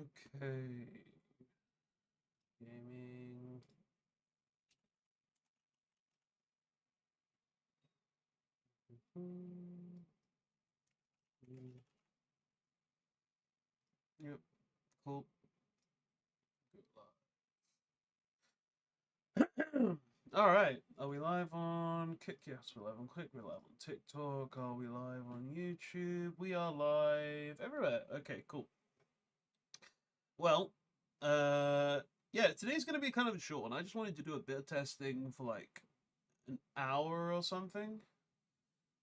Okay. Gaming. Yep. Cool. All right. Are we live on Kick? Yes, we're live on Click. We're live on TikTok. Are we live on YouTube? We are live everywhere. Okay, cool. Well, yeah, today's going to be kind of a short one. I just wanted to do a bit of testing for like an hour or something.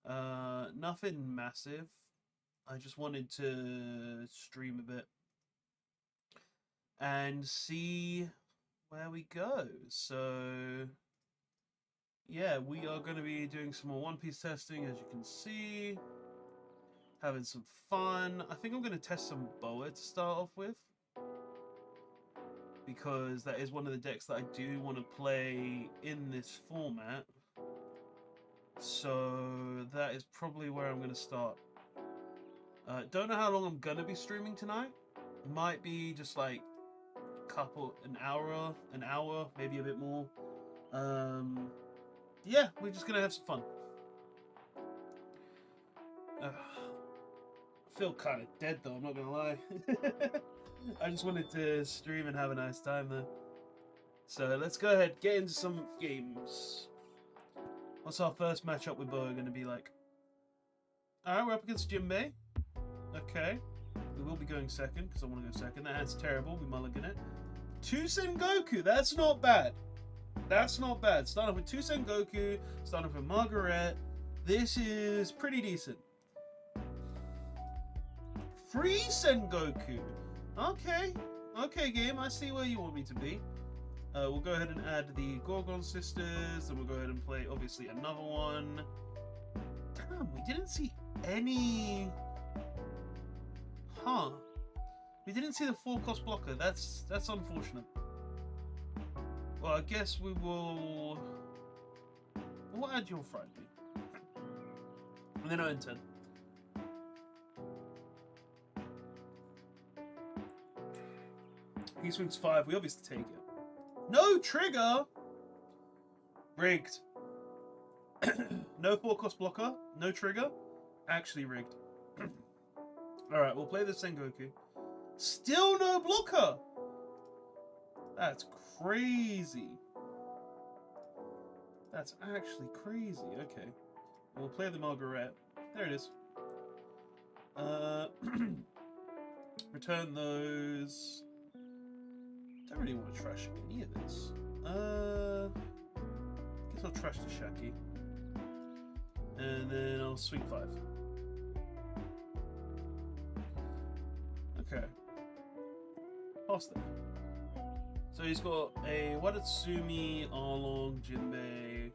Nothing massive. I just wanted to stream a bit and see where we go. So, yeah, we are going to be doing some more One Piece testing, as you can see. Having some fun. I think I'm going to test some Boa to start off with, because that is one of the decks that I do want to play in this format. So that is probably where I'm going to start. Don't know how long I'm going to be streaming tonight. Might be just like an hour, maybe a bit more. Yeah, we're just going to have some fun. I feel kind of dead though, I'm not going to lie. I just wanted to stream and have a nice time though. So let's go ahead, get into some games. What's our first matchup with Boa going to be like? Alright, we're up against Jinbei. Okay. We will be going second, because I want to go second. That's terrible, we mulligan it. 2 Sengoku, that's not bad. That's not bad. Starting off with 2 Sengoku, starting off with Margaret. This is pretty decent. 3 Sengoku. Okay. Okay, game, I see where you want me to be. We'll go ahead and add the Gorgon sisters, and we'll go ahead and play, obviously, another one. Damn, we didn't see any... Huh. We didn't see the 4-cost blocker. That's unfortunate. Well, I guess we will... We'll add your Friday. And then I'll intend. He swings 5. We obviously take it. No trigger! Rigged. No 4-cost blocker. No trigger. Actually rigged. Alright, we'll play the Sengoku. Still no blocker! That's crazy. That's actually crazy. Okay. We'll play the Margaret. There it is. Return those. Don't really want to trash any of this. Guess I'll trash the Shaki. And then I'll swing 5. Okay. Pass there. So he's got a Wadatsumi, Arlong, Jinbei.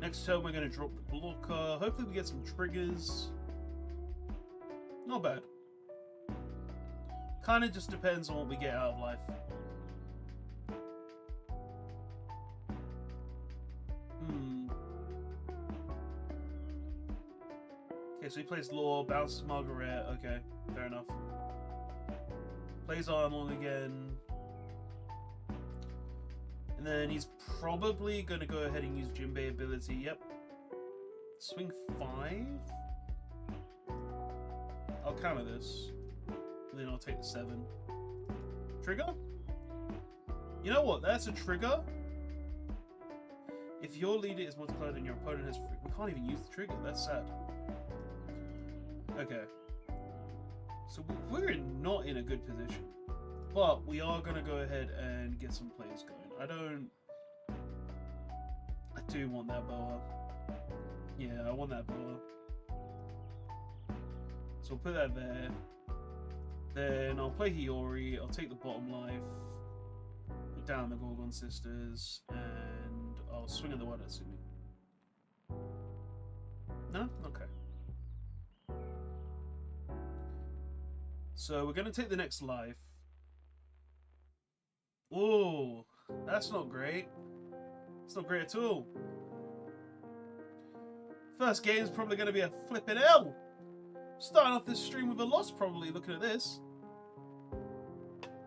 Next turn we're going to drop the blocker. Hopefully we get some triggers. Not bad. Kind of just depends on what we get out of life. Okay, so he plays Law, bounces Margaret. Okay, fair enough. Plays Armlong again. And then he's probably going to go ahead and use Jinbei ability. Yep. Swing 5. I'll counter this. And then I'll take the 7. Trigger? You know what? That's a trigger. If your leader is multiplied and your opponent has... We can't even use the trigger. That's sad. Okay. So we're not in a good position. But we are going to go ahead and get some plays going. I do want that Boa. Yeah, I want that Boa. So we'll put that there. Then I'll play Hiyori. I'll take the bottom life. Put down the Gorgon sisters. And I'll swing at the Wadatsumi. No? Okay. So we're going to take the next life. Oh, that's not great. It's not great at all. First game's probably going to be a flipping L. Starting off this stream with a loss, probably, looking at this.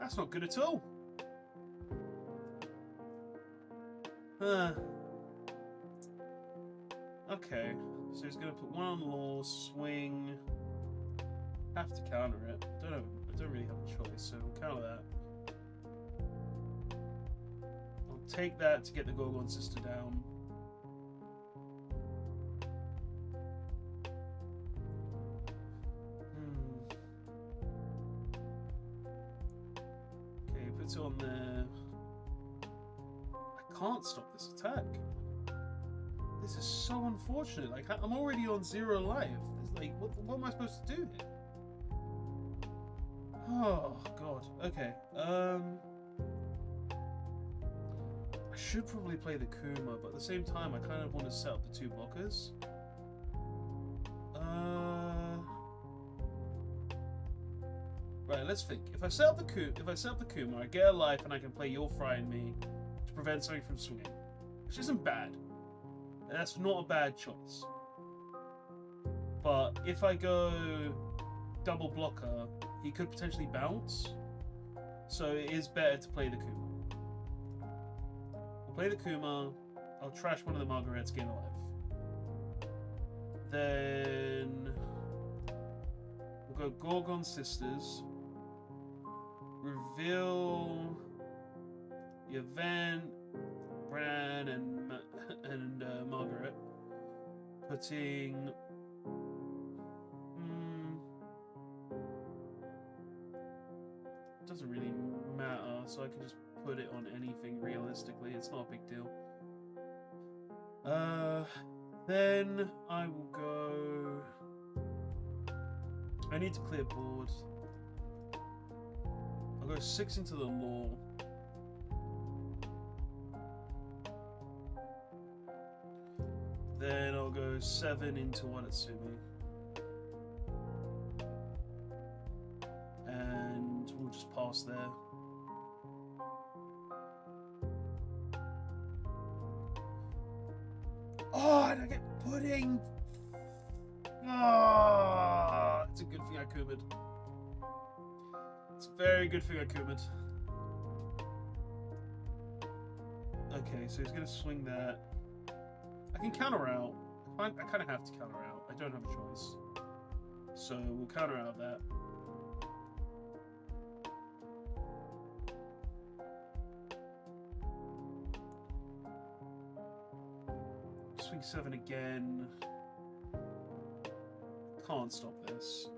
That's not good at all. Okay, so he's gonna put one on law, swing. Have to counter it. I don't really have a choice, so we'll counter that. I'll take that to get the Gorgon Sister down. Okay, puts it on there. I can't stop this attack. This is so unfortunate. Like, I'm already on 0 life. It's like, what am I supposed to do here? Oh god. Okay. I should probably play the Kuma, but at the same time, I kind of want to set up the 2 blockers. Right. Let's think. If I set up the Kuma, I get a life, and I can play You're Frying Me to prevent something from swinging, which isn't bad. That's not a bad choice. But if I go double blocker, he could potentially bounce. So it is better to play the Kuma. I'll play the Kuma. I'll trash one of the Margarets, gain a life. Then we'll go Gorgon Sisters. Reveal Yvonne, Bran, and Margaret. Putting doesn't really matter, so I can just put it on anything realistically. It's not a big deal. Then I will go. I need to clear board. I'll go 6 into the law. Then I'll go 7 into Wanatsumi. And we'll just pass there. Oh, and I get pudding! Oh, it's a good thing I Kuma'd. It's a very good thing I Kuma'd. Okay, so he's going to swing that. I can counter out. I kind of have to counter out. I don't have a choice. So we'll counter out that. Swing 7 again. Can't stop this.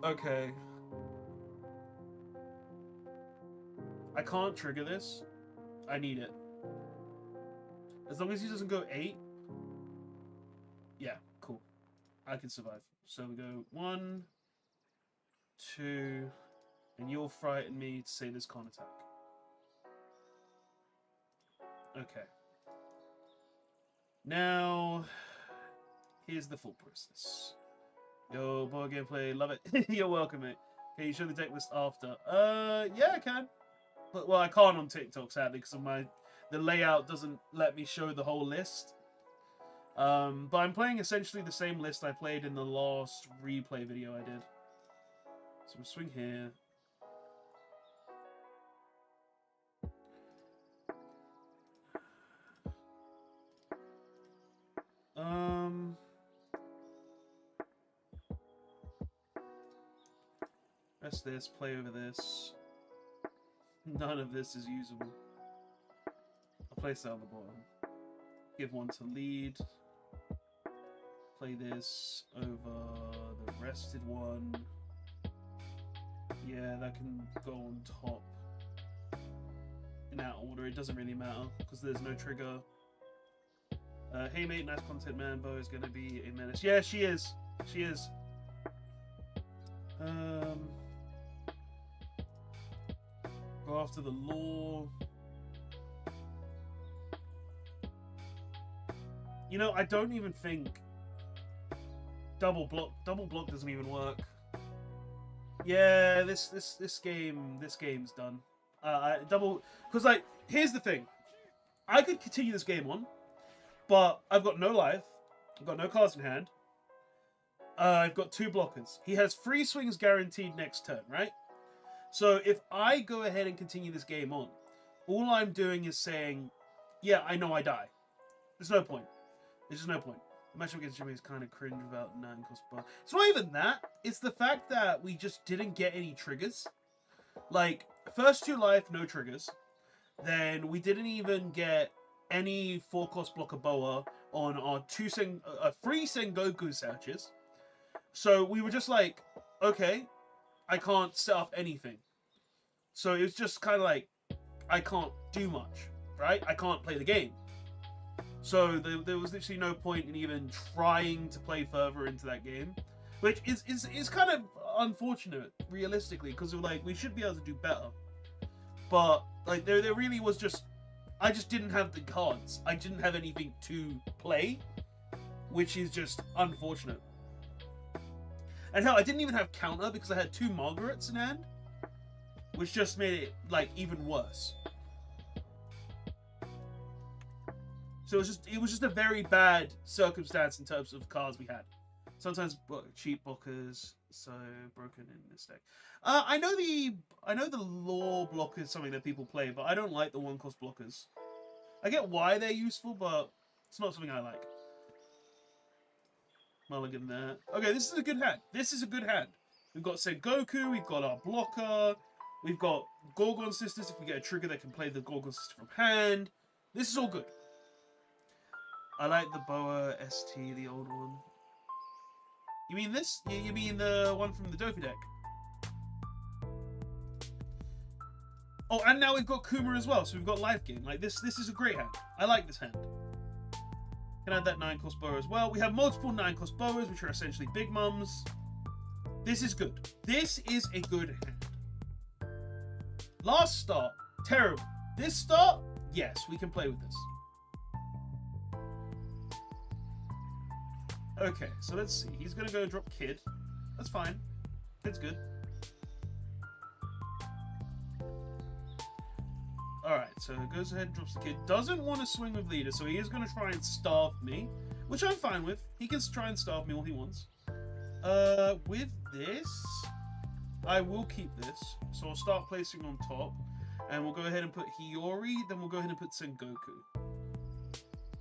Okay. I can't trigger this. I need it. As long as he doesn't go 8. Yeah, cool. I can survive. So we go 1, 2, and you'll frighten me to say this can't attack. Okay. Now, here's the full process. Yo, board gameplay, love it. You're welcome, mate. Can you show the deck list after? Yeah, I can. But, well, I can't on TikTok, sadly, because of the layout doesn't let me show the whole list. But I'm playing essentially the same list I played in the last replay video I did. So we'll swing here. Press this, play over this. None of this is usable. I'll place that on the bottom. Give one to lead. Play this over the rested one. Yeah, that can go on top. In that order, it doesn't really matter because there's no trigger. Hey mate, nice content, man. Bo is gonna be a menace. Yeah, she is. She is. Go after the law. You know, I don't even think double block doesn't even work. Yeah, this game's done. Because like, here's the thing. I could continue this game on, but I've got no life. I've got no cards in hand. I've got 2 blockers. He has 3 swings guaranteed next turn, right? So if I go ahead and continue this game on, all I'm doing is saying, yeah, I know I die. There's no point. There's just no point. The matchup against Jimmy is kind of cringe without 9 cost bar. It's not even that. It's the fact that we just didn't get any triggers. Like, first 2 life, no triggers. Then we didn't even get any 4-cost blocker Boa on our 3 Sengoku Satches. So we were just like, okay, I can't set up anything. So it was just kind of like, I can't do much, right? I can't play the game. So there was literally no point in even trying to play further into that game, which is kind of unfortunate, realistically, because like we should be able to do better. But like there really was just, I just didn't have the cards. I didn't have anything to play, which is just unfortunate. And hell, I didn't even have counter because I had 2 Margarets in hand, which just made it like even worse. So it was just a very bad circumstance in terms of cards we had. Sometimes cheap blockers, so broken in this deck. I know the law blocker is something that people play, but I don't like the 1-cost blockers. I get why they're useful, but it's not something I like. Mulligan there. Okay, this is a good hand. This is a good hand. We've got Sengoku, we've got our blocker, we've got Gorgon Sisters if we get a trigger that can play the Gorgon Sister from hand. This is all good. I like the Boa ST, the old one. You mean this? You mean the one from the Dofi deck? Oh, and now we've got Kuma as well, so we've got life gain. Like this is a great hand. I like this hand. Can add that 9-cost Boa as well. We have multiple 9-cost Boas, which are essentially big mums. This is good. This is a good hand. Last start, terrible. This start, yes, we can play with this. Okay, so let's see. He's going to go drop Kid. That's fine. Kid's good. Alright, so goes ahead and drops the Kid. Doesn't want to swing with leader, so he is going to try and starve me, which I'm fine with. He can try and starve me all he wants. With this, I will keep this. So I'll start placing on top, and we'll go ahead and put Hiyori, then we'll go ahead and put Sengoku.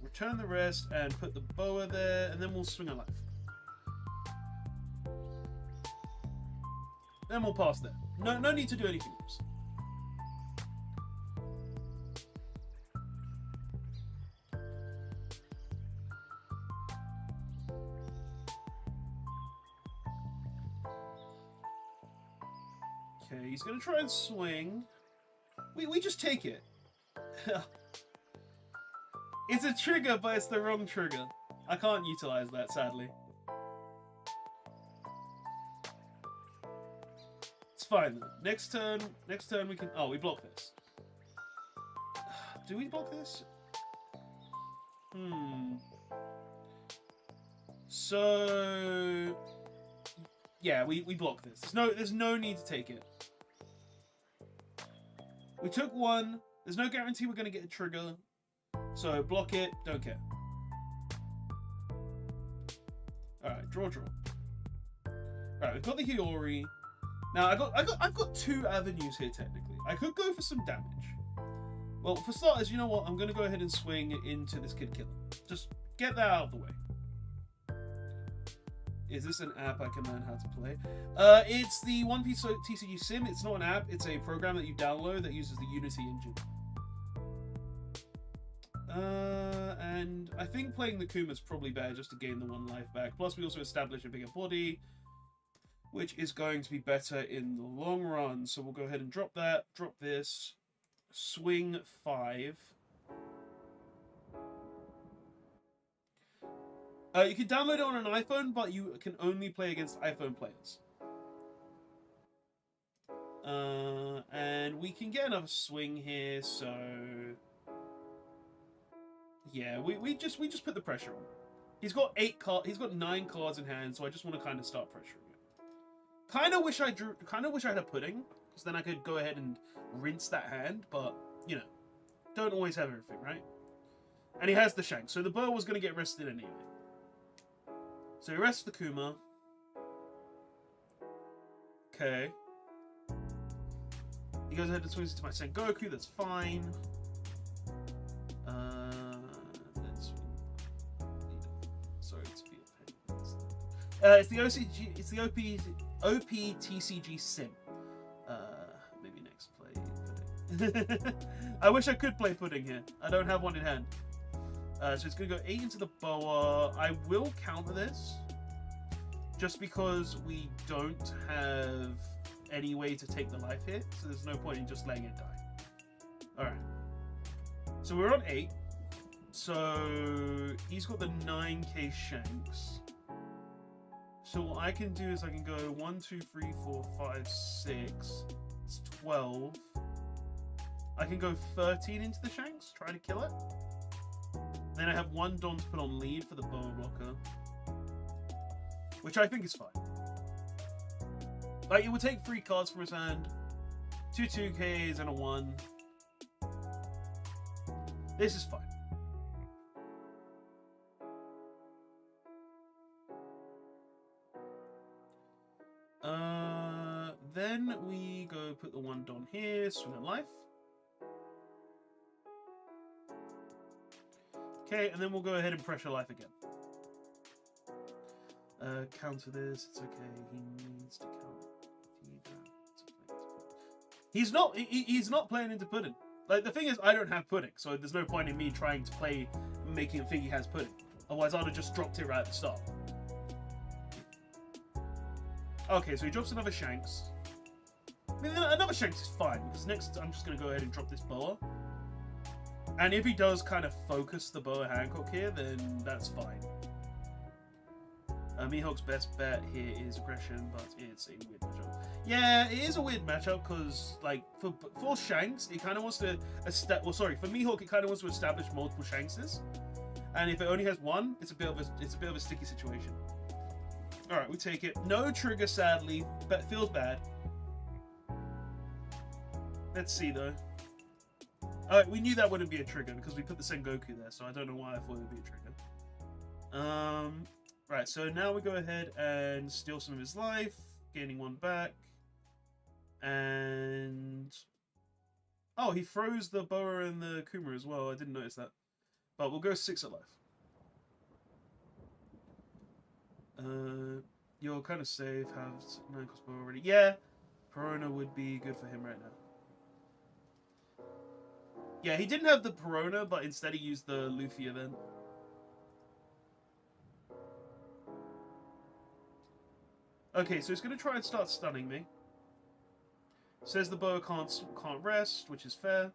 Return the rest and put the Boa there, and then we'll swing a life. Then we'll pass there. No need to do anything else. Okay, he's gonna try and swing. We just take it. It's a trigger, but it's the wrong trigger. I can't utilize that, sadly. It's fine though. Next turn we can. Oh, we block this. Do we block this? So yeah, we block this. There's no need to take it. We took 1. There's no guarantee we're gonna get a trigger. So block it, don't care. Alright, draw. Alright, we've got the Hiyori. Now I've got 2 avenues here technically. I could go for some damage. Well, for starters, you know what? I'm gonna go ahead and swing into this Kid Killer. Just get that out of the way. Is this an app I can learn how to play? It's the One Piece TCG Sim. It's not an app, it's a program that you download that uses the Unity engine. And I think playing the Kuma is probably better just to gain the 1 life back. Plus, we also establish a bigger body, which is going to be better in the long run. So we'll go ahead and drop that, drop this, swing 5. You can download it on an iPhone, but you can only play against iPhone players. And we can get another swing here, so yeah, we just put the pressure on. He's got 9 cards in hand, so I just want to kind of start pressuring it. Kind of wish I had a pudding, because then I could go ahead and rinse that hand, but you know, don't always have everything, right? And he has the Shank, so the Boa was going to get rested anyway. So he rests the Kuma. Okay. He goes ahead and swings into my Sengoku. That's fine. Let's. Sorry to be a pain. It's the OCG. It's the OPTCG sim. Maybe next play. I wish I could play pudding here. I don't have one in hand. So it's going to go 8 into the boa. I will counter this, just because we don't have any way to take the life hit, so there's no point in just letting it die. Alright. So we're on 8. So he's got the 9k shanks. So what I can do is I can go 1, 2, 3, 4, 5, 6. It's 12. I can go 13 into the shanks, try to kill it. Then I have 1 Don to put on lead for the boa blocker, which I think is fine. Like, it would take 3 cards from his hand, 2 2Ks and a 1. This is fine. Then we go put the 1 Don here, swing at life. Okay, and then we'll go ahead and pressure life again. Counter this, it's okay. He needs to counter. He's not playing into pudding. Like, the thing is, I don't have pudding, so there's no point in me trying to play making him think he has pudding. Otherwise, I'd have just dropped it right at the start. Okay, so he drops another Shanks. I mean, another Shanks is fine, because next I'm just going to go ahead and drop this Boa. And if he does kind of focus the Boa Hancock here, then that's fine. Mihawk's best bet here is aggression, but it's a weird matchup. Yeah, it is a weird matchup because, like, for Shanks, it kind of wants to for Mihawk, it kind of wants to establish multiple Shankses, and if it only has 1, it's a bit of a sticky situation. All right, we take it. No trigger, sadly, but feels bad. Let's see though. Alright, we knew that wouldn't be a trigger because we put the Sengoku there, so I don't know why I thought it would be a trigger. Right, so now we go ahead and steal some of his life, gaining 1 back. And... oh, he froze the Boa and the Kuma as well. I didn't notice that. But we'll go 6 at life. You're kind of safe, have 9 cost Boa already. Yeah, Perona would be good for him right now. Yeah, he didn't have the Perona, but instead he used the Luffy event. Okay, so he's going to try and start stunning me. Says the Boa can't rest, which is fair.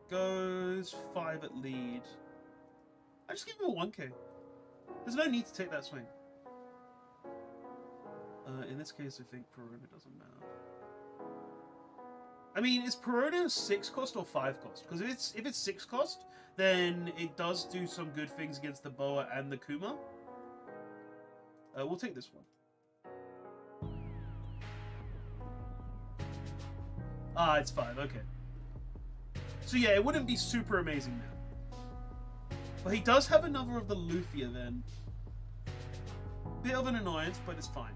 Goes 5 at lead. I just give him a 1k. There's no need to take that swing. In this case, I think Perona doesn't matter. I mean, is Perona 6 cost or 5 cost? Because if it's 6 cost, then it does do some good things against the Boa and the Kuma. We'll take this one. Ah, it's 5. Okay. So yeah, it wouldn't be super amazing now. But he does have another of the Luffy event. Bit of an annoyance, but it's fine.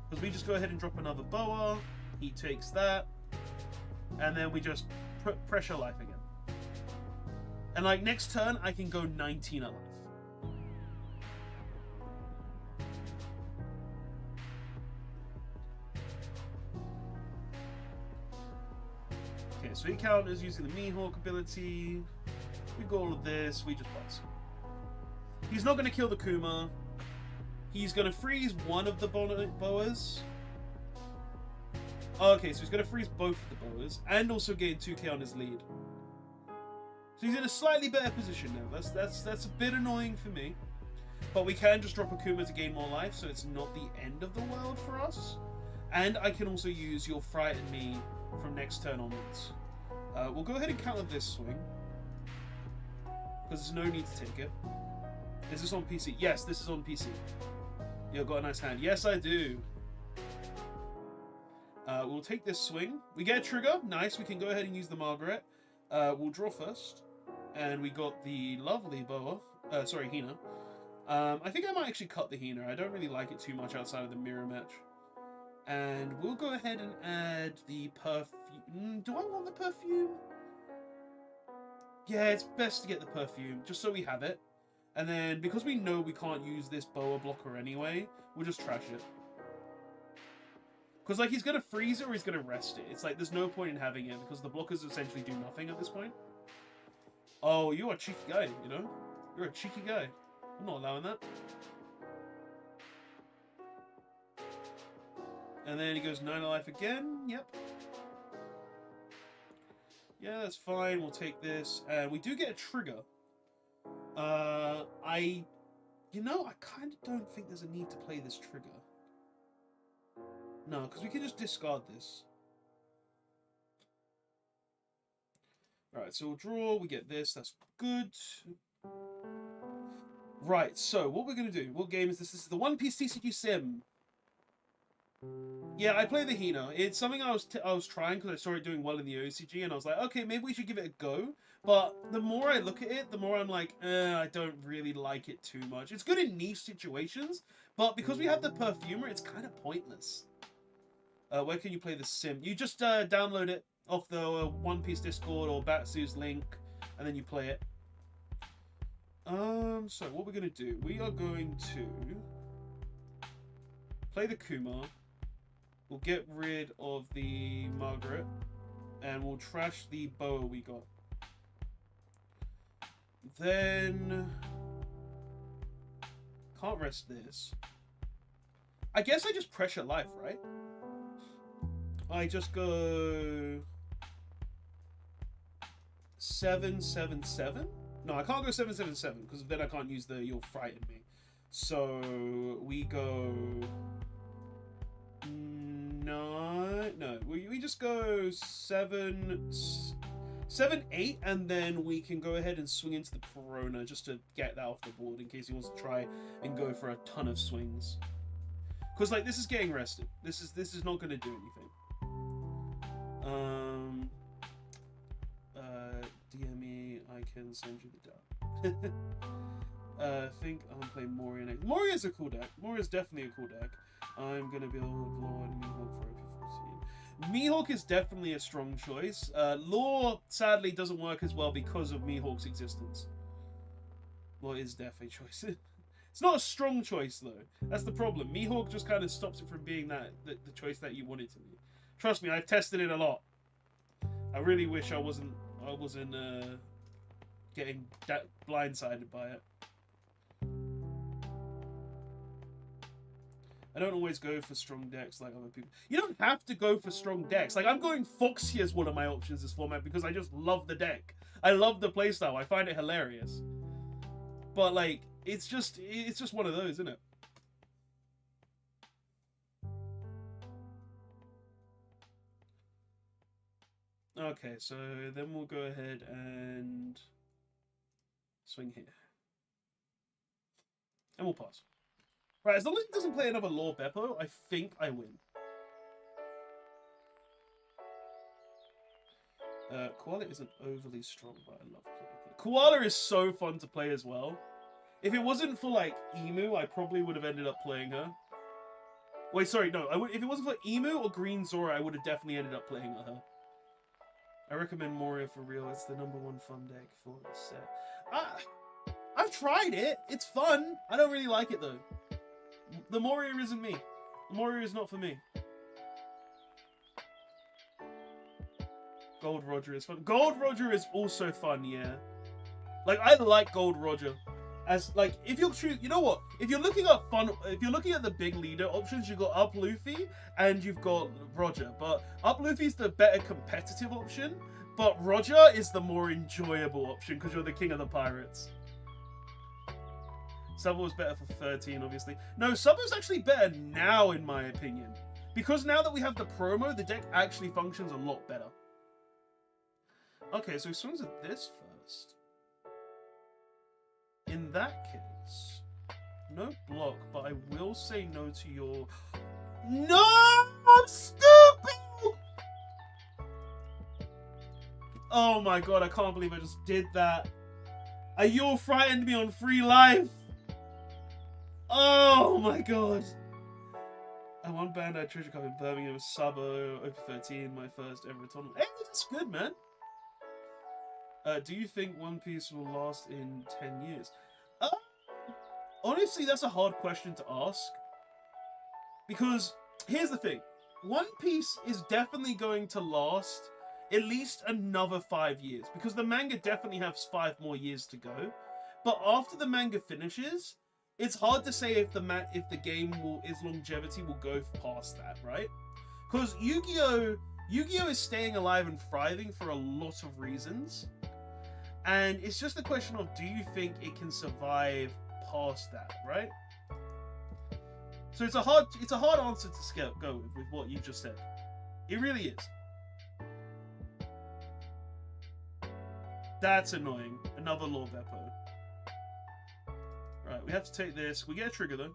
Because we just go ahead and drop another Boa. He takes that. And then we just pressure life again. And like next turn, I can go 19 at life. Okay, so he counters using the Mihawk ability. We got all of this. We just pass. He's not going to kill the Kuma. He's going to freeze one of the Boas. Okay, so he's going to freeze both of the Boas and also gain 2k on his lead. So he's in a slightly better position now. That's a bit annoying for me. But we can just drop a Kuma to gain more life, so it's not the end of the world for us. And I can also use You'll Frighten Me from next turn onwards. We'll go ahead and counter this swing. Because there's no need to take it. Is this on PC? Yes, this is on PC. You've got a nice hand. Yes, I do. We'll take this swing. We get a trigger. Nice. We can go ahead and use the Margaret. We'll draw first. And we got the lovely Boa. Sorry, Hina. I think I might actually cut the Hina. I don't really like it too much outside of the mirror match. And we'll go ahead and add the perfume. Do I want the perfume? Yeah, it's best to get the perfume, just so we have it. And then, because we know we can't use this boa blocker anyway, we'll just trash it. Because, like, he's going to freeze it or he's going to rest it. It's like, there's no point in having it, because the blockers essentially do nothing at this point. Oh, you're a cheeky guy, you know? You're a cheeky guy. I'm not allowing that. And then he goes 9 life again. Yep. Yeah, that's fine. We'll take this. And we do get a trigger. You know, I kind of don't think there's a need to play this trigger. No, because we can just discard this. Alright, so we'll draw. We get this. That's good. Right, so what we're going to do. What game is this? This is the One Piece TCG Sim. Yeah, I play the Hina. It's something I was trying because I saw it doing well in the OCG, and I was like, okay, maybe we should give it a go. But the more I look at it, the more I'm like, I don't really like it too much. It's good in niche situations, but because we have the Perfumer, it's kind of pointless. Where can you play the Sim? You just download it off the One Piece Discord or Batsu's link, and then you play it. So what we're going to do, we are going to play the Kuma. We'll get rid of the Margaret, and we'll trash the Boa we got. Then can't rest this. I guess I just pressure life, right? I just go 777. No, I can't go 777 because then I can't use the "you'll frighten me." So we go no. We just go 7-8, and then we can go ahead and swing into the Corona just to get that off the board in case he wants to try and go for a ton of swings. Because like this is getting rested. This is not going to do anything. DM me, I can send you the deck. I think I'm playing Moria next. Moria's a cool deck. Moria's definitely a cool deck. I'm gonna build Lord Mihawk for OP14. Mihawk is definitely a strong choice. Lore sadly doesn't work as well because of Mihawk's existence. Lore is definitely a choice. It's not a strong choice though. That's the problem. Mihawk just kind of stops it from being the choice that you want it to be. Trust me, I've tested it a lot. I really wish I wasn't getting blindsided by it. I don't always go for strong decks like other people. You don't have to go for strong decks. Like, I'm going Foxy as one of my options this format because I just love the deck. I love the playstyle. I find it hilarious. But, like, it's just one of those, isn't it? Okay, so then we'll go ahead and swing here. And we'll pass. Right, as long as it doesn't play another Lore Beppo, I think I win. Koala isn't overly strong, but I love playing it. Koala is so fun to play as well. If it wasn't for, like, Emu, I probably would have ended up playing her. Wait, sorry, no. If it wasn't for Emu or Green Zora, I would have definitely ended up playing her. I recommend Moria for real. It's the #1 fun deck for the set. I've tried it. It's fun. I don't really like it, though. The Moria isn't me. The Moria is not for me. Gold Roger is fun. Gold Roger is also fun, yeah. Like, I like Gold Roger. As, like, if you're you know what? If you're looking at the big leader options, you've got Up Luffy and you've got Roger. But Up Luffy's the better competitive option, but Roger is the more enjoyable option because you're the king of the pirates. Sub was better for 13, obviously. No, Sub is actually better now, in my opinion. Because now that we have the promo, the deck actually functions a lot better. Okay, so he swings at this first. In that case, no block, but I will say no to your... No! I'm stupid! Oh my god, I can't believe I just did that. You frightened me on free life. Oh my god! I won Bandai Treasure Cup in Birmingham, Sabo, Open 13, my first ever tournament. Hey, that's good, man. Do you think One Piece will last in 10 years? Honestly, that's a hard question to ask. Because, here's the thing. One Piece is definitely going to last at least another 5 years. Because the manga definitely has 5 more years to go. But after the manga finishes, it's hard to say if the game its longevity will go past that, right? Because Yu-Gi-Oh is staying alive and thriving for a lot of reasons. And it's just a question of, do you think it can survive past that, right? So it's a hard answer to go with what you just said. It really is. That's annoying. Another Lord Beppo. Right, we have to take this. We get a trigger though.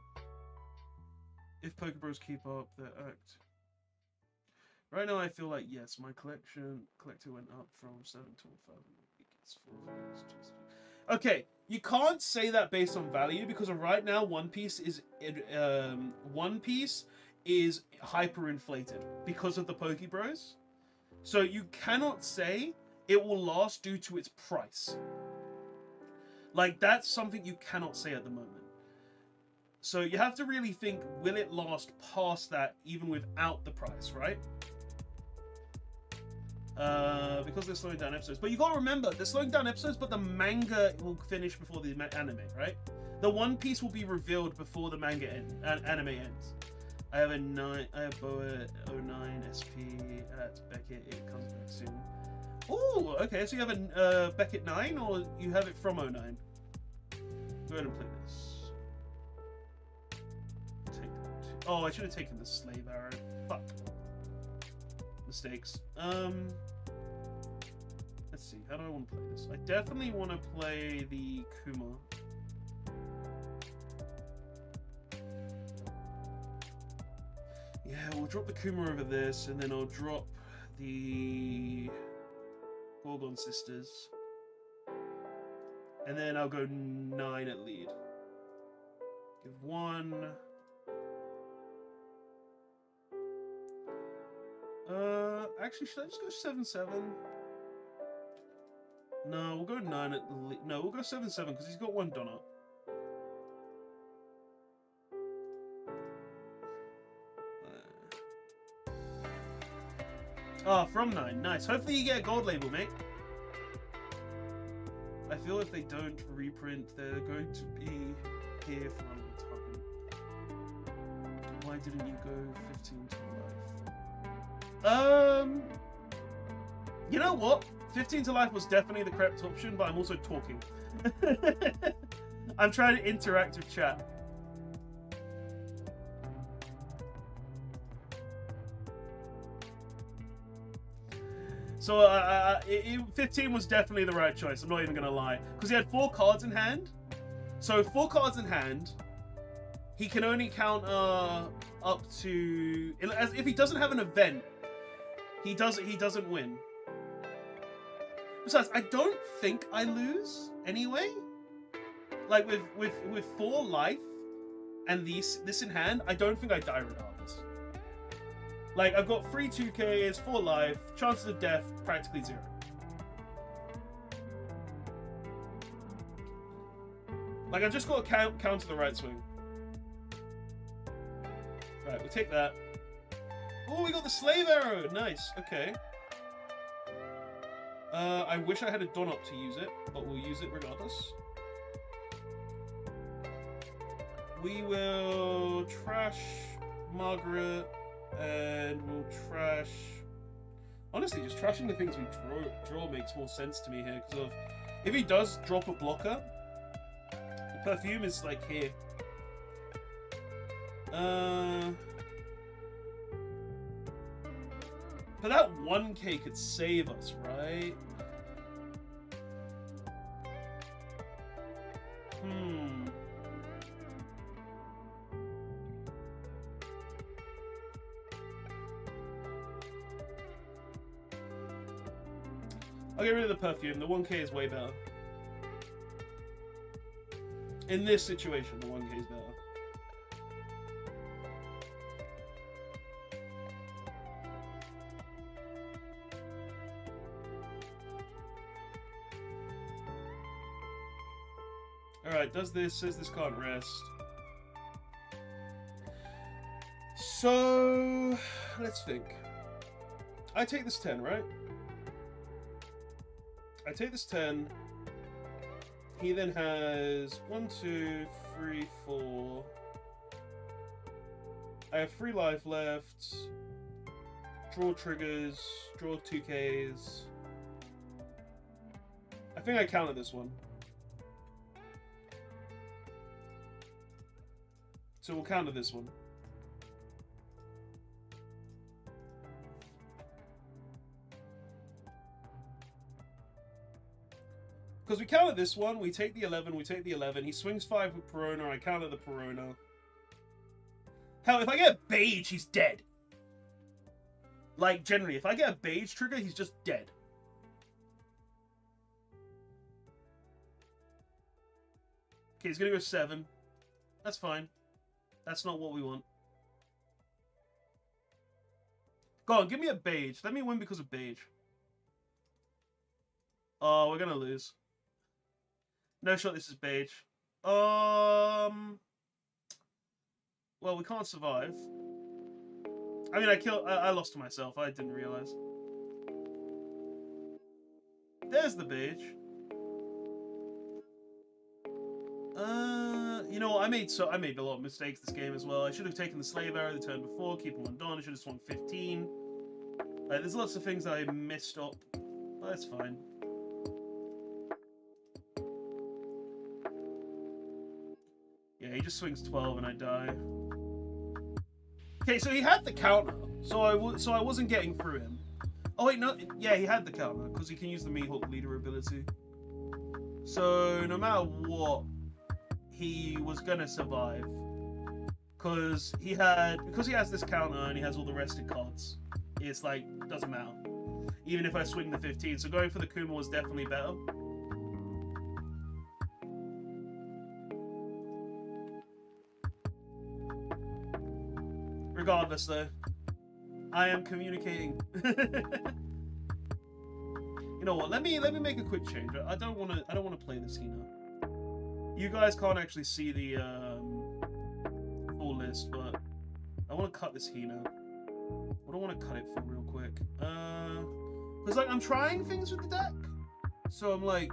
If Pokebros keep up their act. Right now I feel like, yes, my collector went up from 7 to 5. Okay, you can't say that based on value because right now One Piece is hyperinflated because of the Pokebros. So you cannot say it will last due to its price. Like, that's something you cannot say at the moment. So you have to really think, will it last past that even without the price, right? Because they're slowing down episodes. But you gotta remember, they're slowing down episodes, but the manga will finish before the anime, right? The One Piece will be revealed before the manga anime ends. I have Boa 09 SP at Beckett. It comes back soon. Oh, okay. So you have a Beckett 9, or you have it from 09? Go ahead and play this. Oh, I should have taken the Slave Arrow. Fuck. Mistakes. Let's see. How do I want to play this? I definitely want to play the Kuma. Yeah, we'll drop the Kuma over this, and then I'll drop the Gorgon Sisters. And then I'll go 9 at lead. Give 1. Actually, should I just go 7-7? No, we'll go 9 at lead. No, we'll go 7-7 because he's got 1 done up. From 9. Nice. Hopefully you get a gold label, mate. I feel if they don't reprint, they're going to be here for a long time. Why didn't you go 15 to life? You know what? 15 to life was definitely the correct option, but I'm also talking. I'm trying to interact with chat. So 15 was definitely the right choice. I'm not even gonna lie, because he had 4 cards in hand. So 4 cards in hand, he can only counter up to, as if he doesn't have an event, he doesn't win. Besides, I don't think I lose anyway. Like with 4 life and this in hand, I don't think I die regardless. Like, I've got 3 2Ks, 4 life, chances of death practically 0. Like, I've just got to counter the right swing. Right, we'll take that. Oh, we got the Slave Arrow! Nice, okay. I wish I had a Don Up to use it, but we'll use it regardless. We will trash Margaret. And we'll trash... Honestly, just trashing the things we draw makes more sense to me here, because of... If he does drop a blocker, the perfume is, like, here. But that 1k could save us, right? I'll get rid of the perfume. The 1k is way better. In this situation, the 1k is better. Alright, does this, says this can't rest. So, let's think. I take this 10, right? I take this 10. He then has 1, 2, 3, 4. I have 3 life left. Draw triggers. Draw 2Ks. I think I counted this one. So we'll counter this one. Because we counter this one, we take the 11, we take the 11. He swings 5 with Perona, I counter the Perona. Hell, if I get a Beige, he's dead. Like, generally, if I get a Beige trigger, he's just dead. Okay, he's gonna go 7. That's fine. That's not what we want. Go on, give me a Beige. Let me win because of Beige. Oh, we're gonna lose. No shot, this is Beige. Well, we can't survive. I mean, I lost to myself. I didn't realize. There's the Beige. You know what? I made a lot of mistakes this game as well. I should have taken the Slave Arrow the turn before, keep him on Dawn. I should have swung 15. There's lots of things that I messed up. But that's fine. Yeah, he just swings 12 and I die. Okay, so he had the counter, so I wasn't getting through him. Oh wait, no, yeah, he had the counter because he can use the Mihawk leader ability. So no matter what, he was gonna survive because he has this counter and he has all the rested cards. It's like doesn't matter, even if I swing the 15. So going for the Kuma was definitely better. Regardless, though, I am communicating. You know what? Let me make a quick change. I don't want to play this Hina. You guys can't actually see the full list, but I want to cut this Hina. What do I want to cut it for real quick? Because like I'm trying things with the deck, so I'm like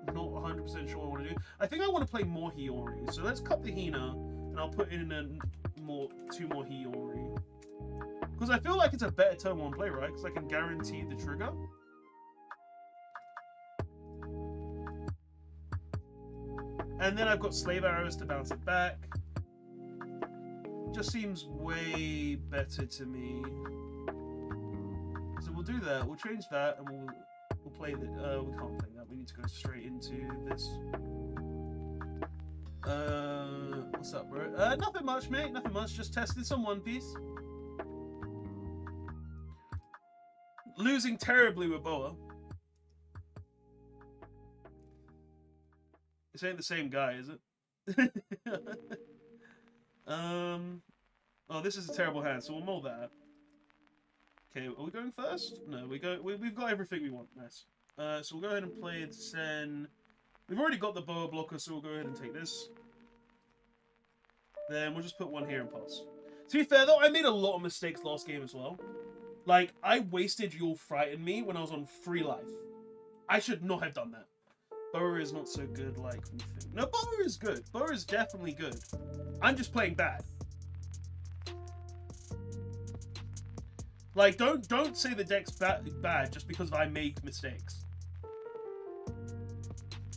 not 100% sure what I want to do. I think I want to play more Hiyori. So let's cut the Hina, and I'll put in two more Hiyori. Because I feel like it's a better turn 1 play, right? Because I can guarantee the trigger. And then I've got Slave Arrows to bounce it back. Just seems way better to me. So we'll do that. We'll change that, and we'll play the. We can't play that. We need to go straight into this. What's up, bro? Nothing much, mate. Nothing much. Just tested some One Piece. Losing terribly with Boa. This ain't the same guy, is it? Oh, this is a terrible hand, so we'll mold that. Okay, are we going first? No, we've got everything we want. Nice. So we'll go ahead and play the Sen. We've already got the Boa blocker, so we'll go ahead and take this. Then we'll just put 1 here and pass. To be fair, though, I made a lot of mistakes last game as well. Like, I wasted You'll Frighten Me when I was on 3 life. I should not have done that. Boa is not so good like we think. No, Boa is good. Boa is definitely good. I'm just playing bad. Like, don't say the deck's bad just because I make mistakes.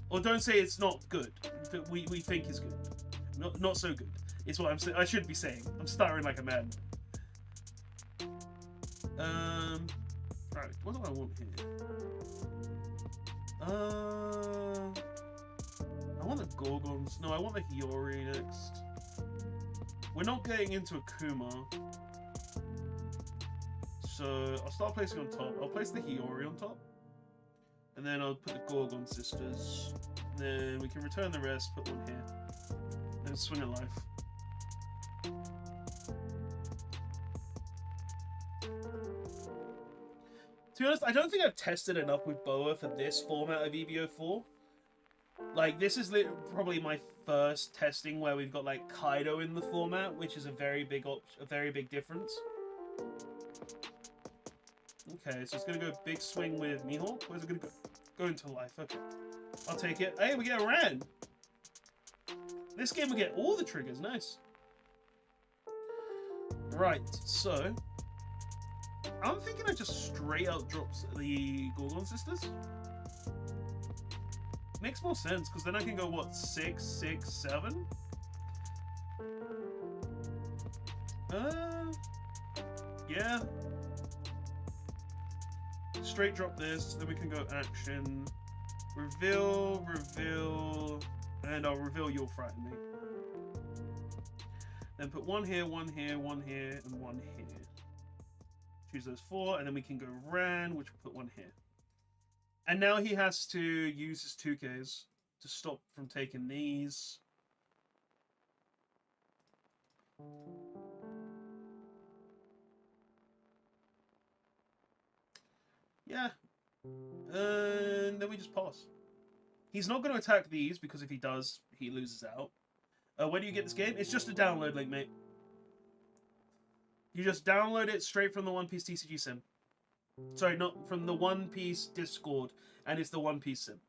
Or don't say it's not good. That we think is good. Not so good. It's what I should be saying. I'm stuttering like a madman. Right, what do I want here? I want the Gorgons. No, I want the Hiyori next. We're not getting into a Kuma. So I'll start placing on top. I'll place the Hiyori on top. And then I'll put the Gorgon sisters. Then we can return the rest, put 1 here. Then swing a life. To be honest, I don't think I've tested enough with Boa for this format of EVO4. Like, this is probably my first testing where we've got like Kaido in the format, which is a very big difference. Okay, so it's gonna go big swing with Mihawk. Where's it gonna go? Go into life. Okay, I'll take it. Hey, we get a Ran. This game we get all the triggers. Nice. Right, so I'm thinking I just straight out drops the Gorgon Sisters. Makes more sense because then I can go what 6, 6, 7. Yeah. Straight drop this, then we can go action, reveal, and I'll reveal You'll Frighten Me. Then put one here, one here, one here, and one here. Choose those 4, and then we can go Ran, which will put one here. And now he has to use his 2Ks to stop from taking these. Yeah. And then we just pass. He's not going to attack these because if he does, he loses out. Where do you get this game? It's just a download link, mate. You just download it straight from the One Piece TCG sim. Sorry, not from the One Piece Discord, and it's the One Piece sim.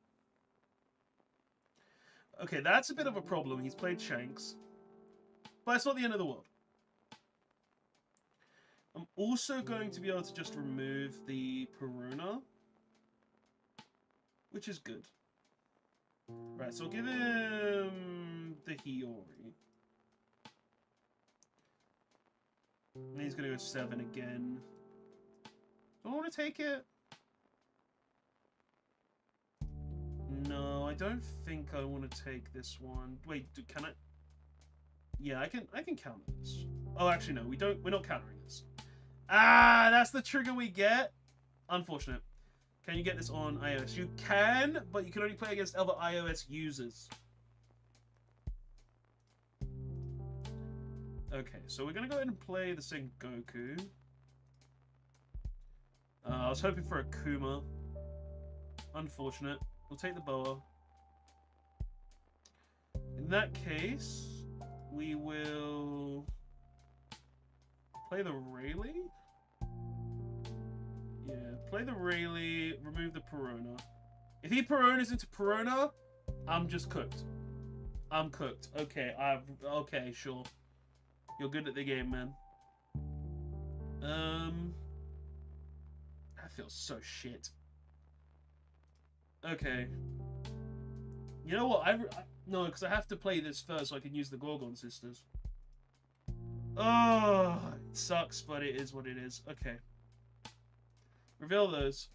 Okay, that's a bit of a problem. He's played Shanks. But it's not the end of the world. I'm also going to be able to just remove the Peruna, which is good. Right, so I'll give him the Hiyori. And he's going to go 7 again. Do I want to take it? No, I don't think I want to take this one. Wait, can I? Yeah, I can counter this. Oh, actually, no, we don't. We're not countering this. Ah, that's the trigger we get. Unfortunate. Can you get this on iOS? You can, but you can only play against other iOS users. Okay, so we're gonna go ahead and play the Sengoku. I was hoping for a Kuma. Unfortunate. We'll take the Boa. In that case, we will play the Rayleigh. Yeah, play the Rayleigh, remove the Peruna. If he Perunas into Peruna, I'm just cooked. I'm cooked. Okay, okay, sure. You're good at the game, man. That feels so shit. Okay. You know what? No, because I have to play this first so I can use the Gorgon Sisters. Oh, it sucks, but it is what it is. Okay. Reveal those.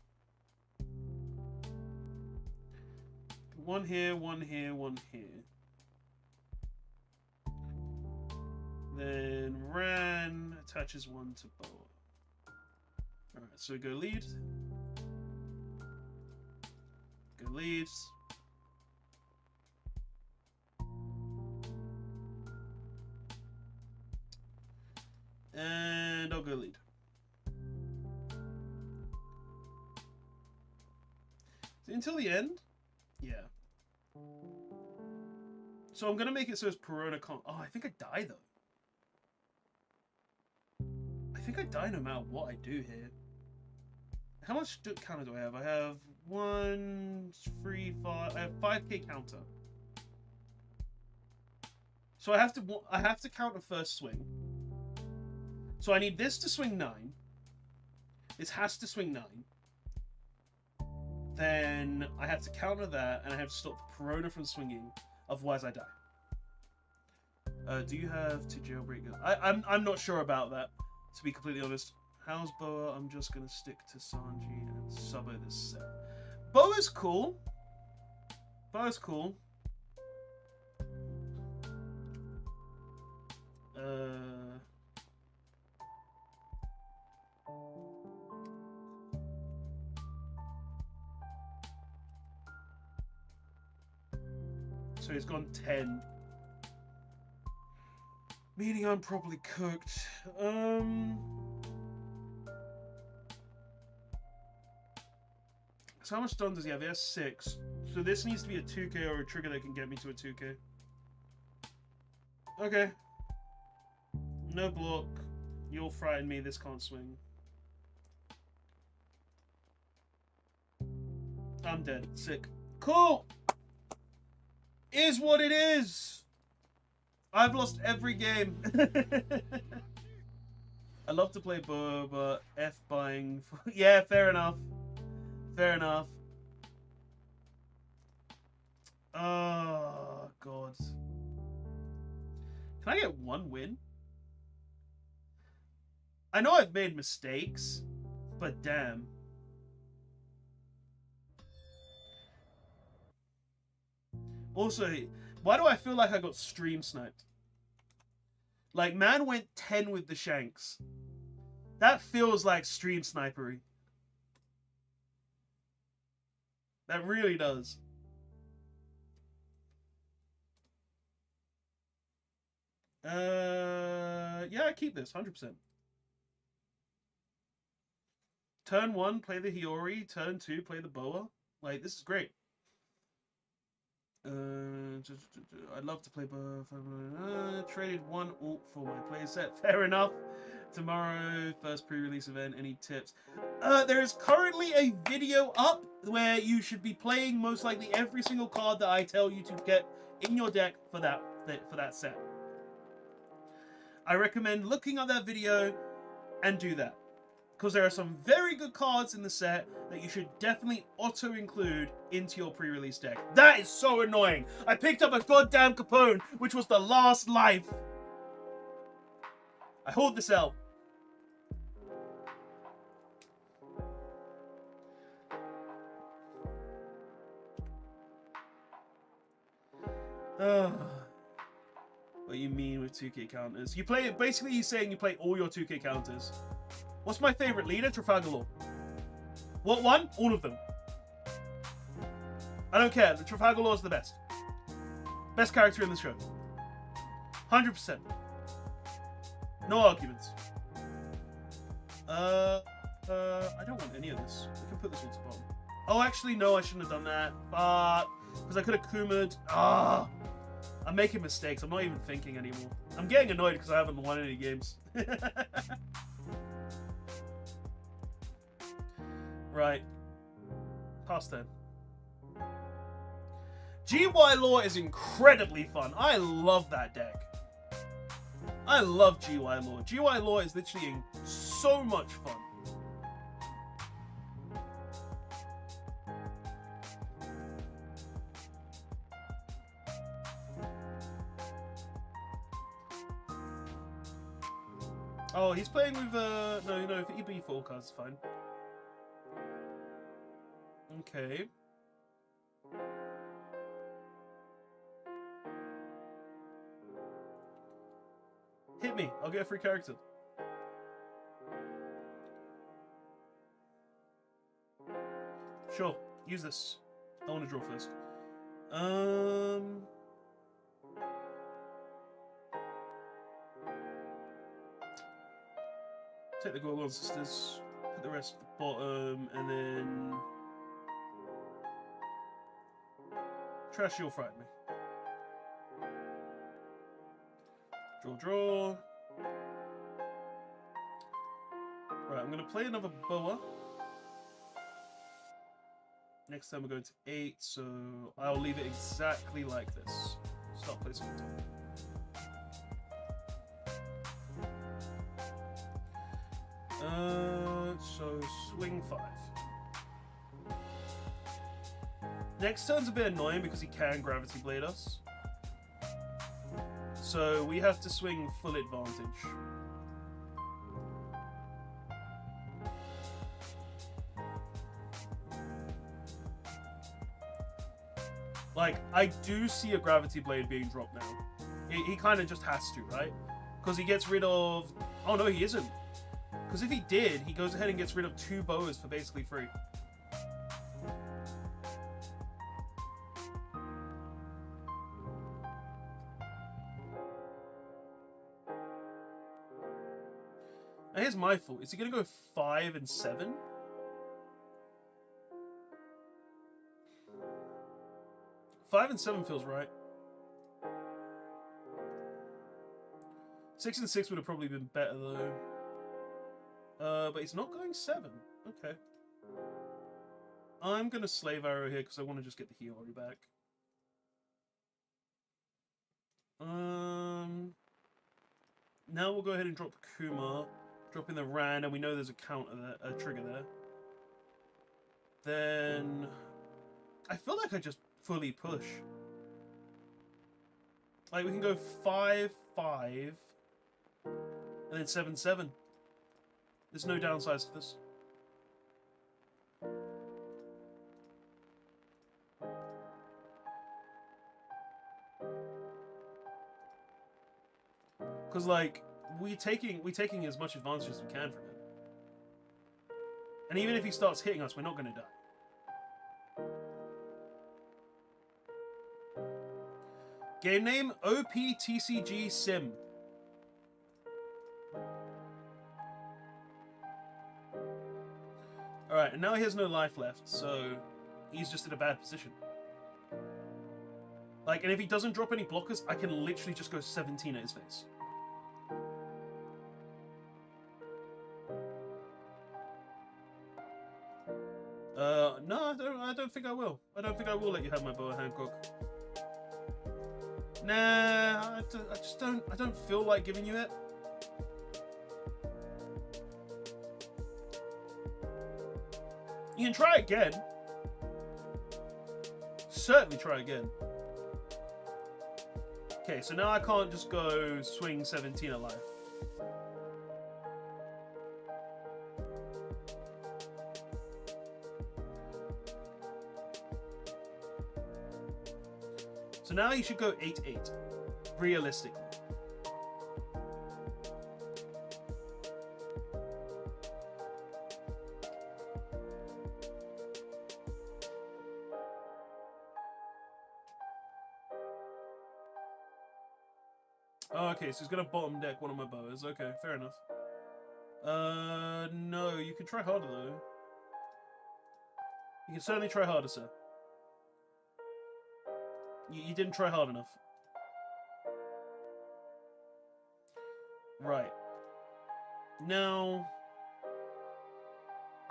One here, one here, one here. Then Ran attaches one to Boa. Alright, so go lead. Go leaves. And I'll go lead. Until the end? Yeah. So I'm going to make it so it's Peruna Con. Oh, I think I die, though. I think I die no matter what I do here. How much counter do I have? I have 1, 3, 5. I have 5k counter. So I have to counter first swing. So I need this to swing 9. This has to swing 9. Then I have to counter that, and I have to stop the Peruna from swinging. Otherwise, I die. Do you have to jailbreak? I'm not sure about that, to be completely honest. How's Boa? I'm just gonna stick to Sanji and Sabo this set. Boa's cool. Boa's cool. So he's gone 10. Meaning I'm probably cooked. So how much stun does he have? He has 6. So this needs to be a 2k or a trigger that can get me to a 2k. Okay. No block. You'll frighten me. This can't swing. I'm dead. Sick. Cool. Is what it is. I've lost every game. I love to play Boa, but F buying. Yeah, fair enough. Fair enough. Oh, God. Can I get one win? I know I've made mistakes, but damn. Also, why do I feel like I got stream sniped? Like, man went 10 with the shanks. That feels like stream snipery. That really does. Yeah, I keep this, 100%. Turn 1, play the Hiyori. Turn 2, play the Boa. Like, this is great. I'd love to play Boa. Traded 1 ult for my playset. Fair enough. Tomorrow, first pre-release event. Any tips? There is currently a video up where you should be playing most likely every single card that I tell you to get in your deck for that set. I recommend looking at that video and do that, because there are some very good cards in the set that you should definitely auto-include into your pre-release deck. That is so annoying. I picked up a goddamn Capone, which was the last life. I hold this out. What do you mean with 2k counters? You play it, basically he's saying you play all your 2k counters. What's my favorite leader? Trafalgar Law. What one? All of them. I don't care. The Trafalgar Law is the best. Best character in the show. 100%. No arguments. I don't want any of this. We can put this on the bottom. Oh, actually, no, I shouldn't have done that. But because I could have Kuma'd. I'm making mistakes. I'm not even thinking anymore. I'm getting annoyed because I haven't won any games. Right. Past 10. GY Law is incredibly fun. I love that deck. I love GY Law. GY Law is literally so much fun. Oh, he's playing with no, if EB forecast is fine. Okay. Hit me. I'll get a free character. Sure. Use this. I want to draw first. Take the Gorgon Sisters, put the rest at the bottom, and then Trash, you'll frighten me. Draw. Right, I'm going to play another Boa. Next time we're going to 8, so I'll leave it exactly like this. Start placing on top. So swing 5. Next turn's a bit annoying because he can Gravity Blade us. So we have to swing full advantage. Like, I do see a Gravity Blade being dropped now. He kind of just has to, right? Because he gets rid of... Oh no, he isn't. Because if he did, he goes ahead and gets rid of 2 boas for basically free. Now here's my fault. Is he going to go 5 and 7? 5 and 7 feels right. 6 and 6 would have probably been better though. But he's not going 7. Okay. I'm gonna slave arrow here because I want to just get the Hiyori back. Now we'll go ahead and drop Kumar, drop in the Ran, and we know there's a counter there, a trigger there. Then I feel like I just fully push. Like we can go 5-5 and then 7-7. There's no downsides to this. Because like we taking as much advantage as we can from him. And even if he starts hitting us, we're not going to die. Game name OPTCG Sim. Alright, and now he has no life left, so he's just in a bad position. Like, and if he doesn't drop any blockers, I can literally just go 17 at his face. No, I don't think I will. I don't think I will let you have my Boa Hancock. Nah, I don't feel like giving you it. You can try again. Certainly try again. Okay, so now I can't just go swing 17 at life. So now you should go 8-8, realistically. Oh, okay, so he's gonna bottom deck one of my boas. Okay, fair enough. No, you can try harder though. You can certainly try harder, sir. You didn't try hard enough. Right. Now,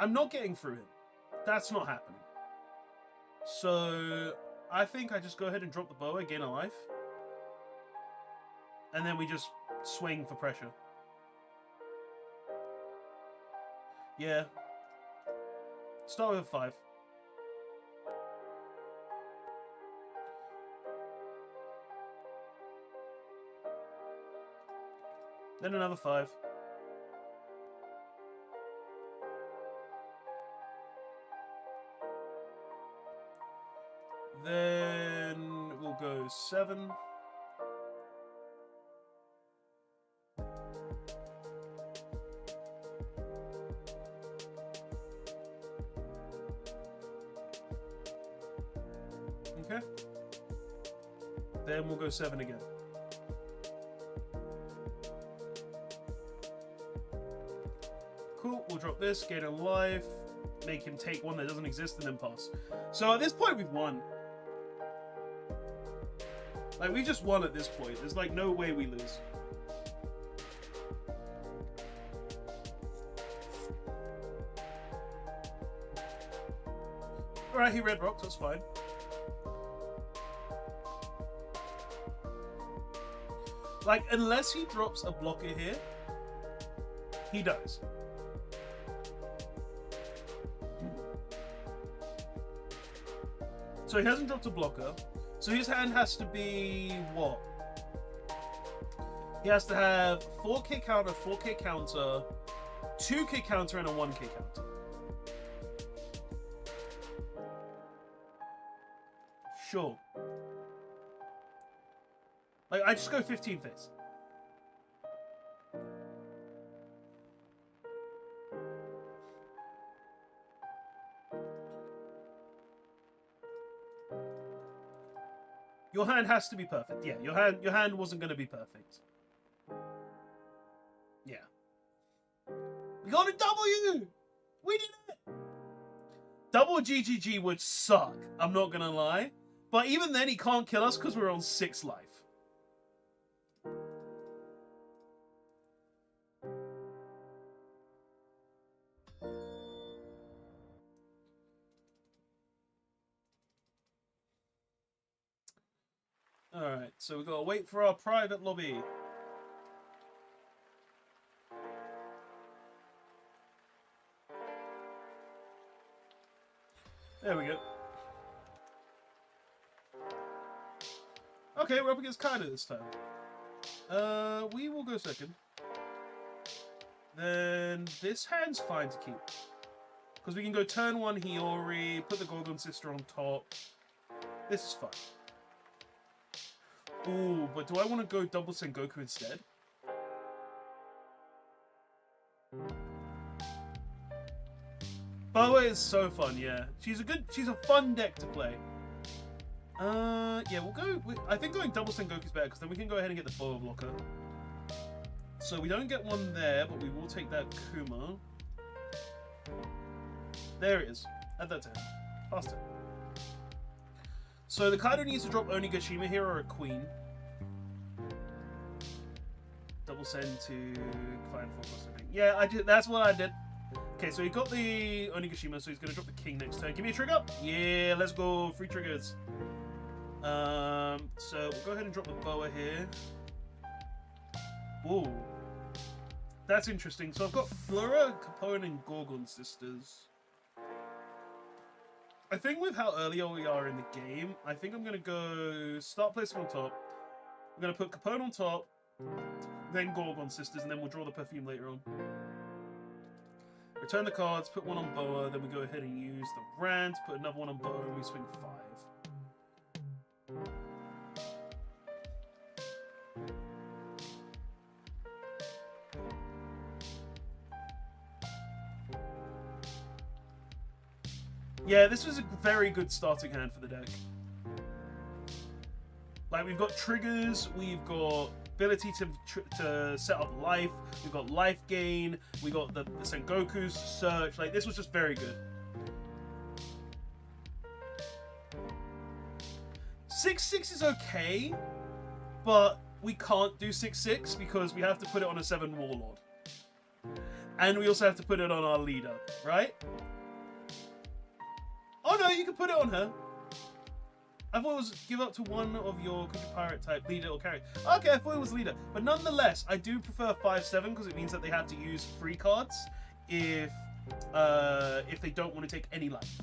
I'm not getting through him. That's not happening. So, I think I just go ahead and drop the boa, gain a life. And then we just swing for pressure. Yeah. Start with a 5. Then another 5. Then we'll go 7. Okay. Then we'll go 7 again. Cool, we'll drop this, gain a life, make him take one that doesn't exist, and then pass. So at this point, we've won. Like, we just won at this point. There's, like, no way we lose. Alright, he red rocked, that's fine. Like, unless he drops a blocker here, he dies. So he hasn't dropped a blocker. So his hand has to be what? He has to have 4k counter, 4k counter, 2k counter, and a 1k counter. Sure. Like, I just go 15 face. Your hand has to be perfect. Yeah, your hand wasn't going to be perfect. Yeah. We got a W! We did it! Double GGG would suck, I'm not going to lie. But even then, he can't kill us because we're on 6 life. Alright, so we've got to wait for our private lobby. There we go. Okay, we're up against Kaido this time. We will go second. Then this hand's fine to keep. Because we can go turn 1 Hiyori, put the Gorgon Sister on top. This is fine. Ooh, but do I want to go double Sengoku instead? Boa is so fun, yeah. She's a fun deck to play. Yeah, we'll go. I think going double Sengoku is better because then we can go ahead and get the Boa blocker. So we don't get one there, but we will take that Kuma. There it is. Add that to him. Faster. So the Kaido needs to drop Onigashima here or a Queen. Double send to find focus, I think. Yeah, that's what I did. Okay, so he got the Onigashima, so he's going to drop the King next turn. Give me a trigger. Yeah, let's go. 3 triggers. So we'll go ahead and drop the Boa here. Whoa. That's interesting. So I've got Flora, Capone, and Gorgon Sisters. I think with how early we are in the game, I think I'm going to go start placing on top. I'm going to put Capone on top, then Gorgon Sisters, and then we'll draw the perfume later on. Return the cards, put one on Boa, then we go ahead and use the Rand, put another one on Boa, and we swing 5. Yeah, this was a very good starting hand for the deck. Like, we've got triggers, we've got ability to set up life, we've got life gain, we got the Sengoku's search. Like, this was just very good. 6/6 is okay, but we can't do 6/6 because we have to put it on a 7 Warlord. And we also have to put it on our leader, right? Oh no, you can put it on her. I thought it was give up to one of your pirate type leader or carry. Okay, I thought it was leader. But nonetheless, I do prefer 5/7 because it means that they have to use free cards if they don't want to take any life.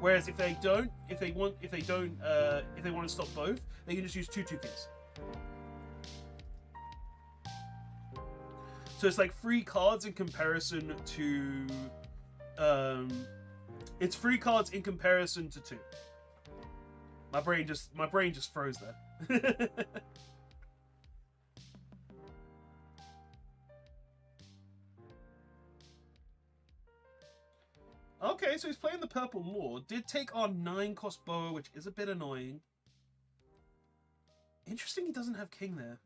Whereas if they want to stop both, they can just use 2/2s. So it's like free cards in comparison to it's free cards in comparison to 2. My brain just froze there. Okay, so he's playing the Purple Lord. Did take our 9-cost Boa, which is a bit annoying. Interesting he doesn't have King there.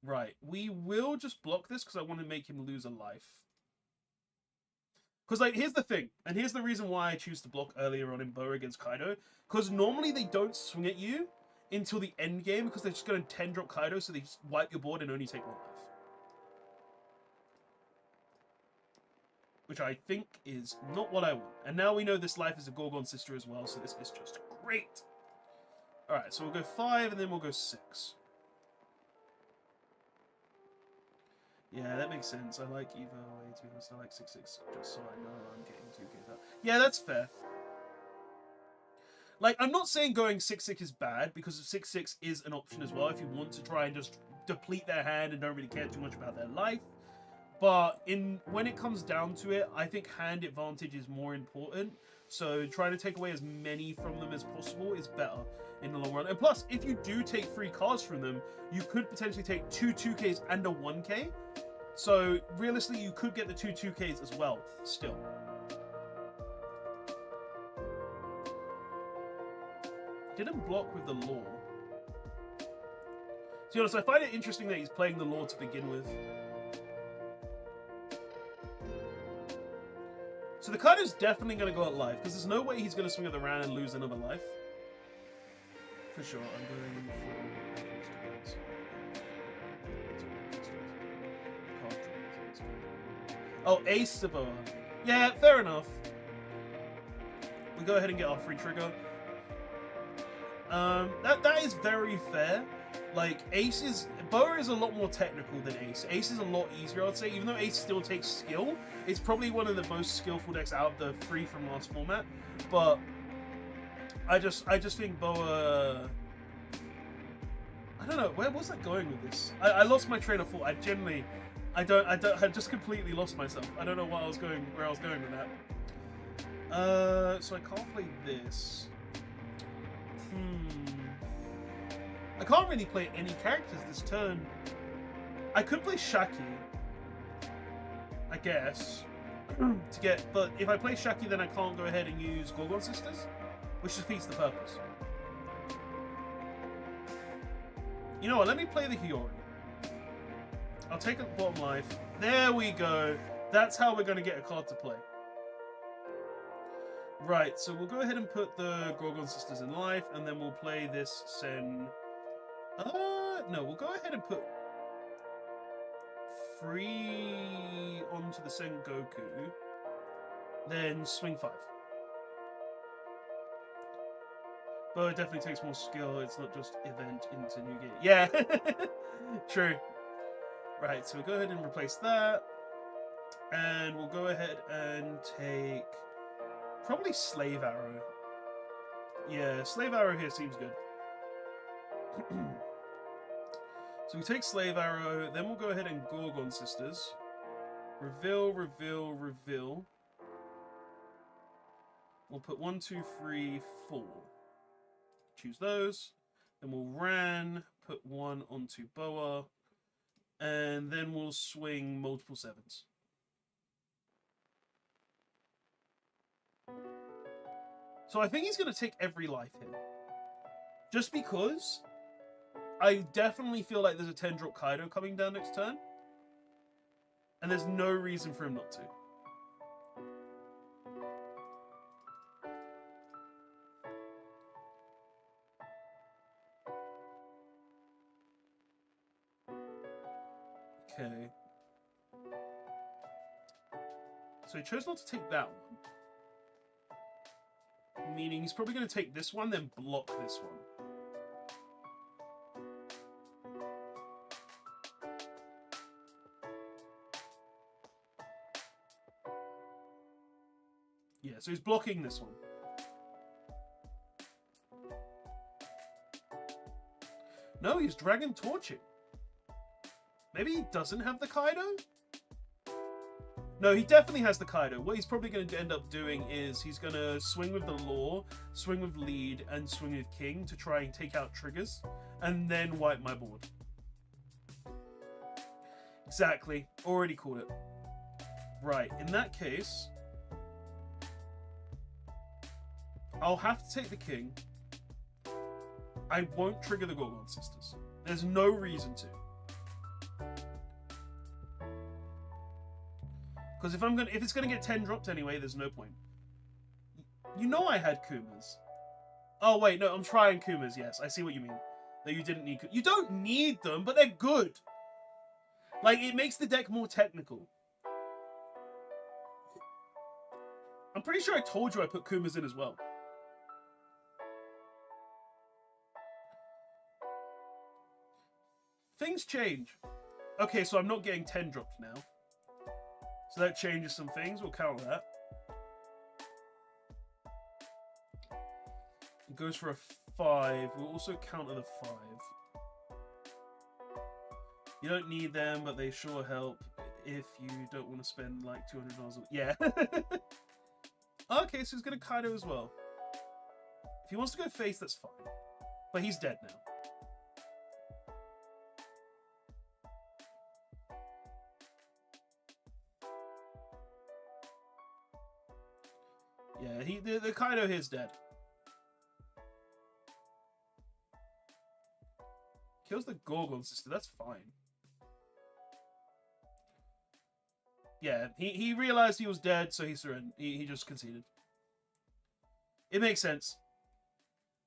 Right, we will just block this because I want to make him lose a life. Because, like, here's the thing, and here's the reason why I choose to block earlier on in Boa against Kaido. Because normally they don't swing at you until the end game because they're just going to 10-drop Kaido, so they just wipe your board and only take 1 life. Which I think is not what I want. And now we know this life is a Gorgon Sister as well, so this is just great. Alright, so we'll go 5 and then we'll go 6. Yeah, that makes sense. I like Evo away, to be honest. I like 6/6, just so I know I'm getting 2Ks out. Yeah, that's fair. Like, I'm not saying going 6/6 is bad, because 6/6 is an option as well if you want to try and just deplete their hand and don't really care too much about their life. But when it comes down to it, I think hand advantage is more important. So trying to take away as many from them as possible is better in the long run. And plus, if you do take 3 cards from them, you could potentially take 2 2Ks and a 1K. So realistically, you could get the 2 2Ks as well, still. Didn't block with the Law. To be honest, I find it interesting that he's playing the Law to begin with. So the Kaido's definitely going to go at life, because there's no way he's going to swing at the Ran and lose another life. For sure, I'm going for... Oh, ace to Boa. Yeah, fair enough. We go ahead and get our free trigger. That is very fair. Like, Boa is a lot more technical than Ace. Ace is a lot easier, I'd say. Even though Ace still takes skill, it's probably one of the most skillful decks out of the 3 from last format. But I just think Boa... I don't know, where was I going with this? I lost my train of thought. I just completely lost myself. I don't know where I was going with that. So I can't play this. I can't really play any characters this turn. I could play Shaki, I guess, but if I play Shaki, then I can't go ahead and use Gorgon Sisters, which defeats the purpose. You know what? Let me play the Hiyori. I'll take a bottom life. There we go. That's how we're going to get a card to play. Right, so we'll go ahead and put the Gorgon Sisters in life, and then we'll play this Sen... no, we'll go ahead and put 3 onto the Sen Goku, then swing 5. But it definitely takes more skill, it's not just event into new game. Yeah, true. Right, so we'll go ahead and replace that, and we'll go ahead and take... probably Slave Arrow. Yeah, Slave Arrow here seems good. So we take Slave Arrow, then we'll go ahead and Gorgon Sisters. Reveal, reveal, reveal. We'll put 1, 2, 3, 4. Choose those. Then we'll Ran, put 1 onto Boa. And then we'll swing multiple 7s. So I think he's going to take every life here. Just because I definitely feel like there's a 10-drop Kaido coming down next turn. And there's no reason for him not to. Okay. So he chose not to take that one. Meaning he's probably going to take this one, then block this one. Yeah, so he's blocking this one. No, he's Dragon Torching. Maybe he doesn't have the Kaido? No, he definitely has the Kaido. What he's probably going to end up doing is he's going to swing with the Law, swing with Lead, and swing with King to try and take out triggers, and then wipe my board. Exactly. Already called it. Right, in that case, I'll have to take the King. I won't trigger the Gorgon Sisters. There's no reason to. Because if it's gonna get 10 dropped anyway, there's no point. You know I had Kumas. Oh wait, no, I'm trying Kumas, yes. I see what you mean. That you didn't need Kumas. You don't need them, but they're good. Like, it makes the deck more technical. I'm pretty sure I told you I put Kumas in as well. Things change. Okay, so I'm not getting 10 dropped now. So that changes some things. We'll counter that. It goes for a 5. We'll also counter the 5. You don't need them, but they sure help if you don't want to spend like $200. Yeah. Okay, so he's going to Kaido as well. If he wants to go face, that's fine. But he's dead now. Yeah, the Kaido here is dead. Kills the Gorgon Sister, that's fine. Yeah, he realized he was dead, so he surrendered. He just conceded. It makes sense.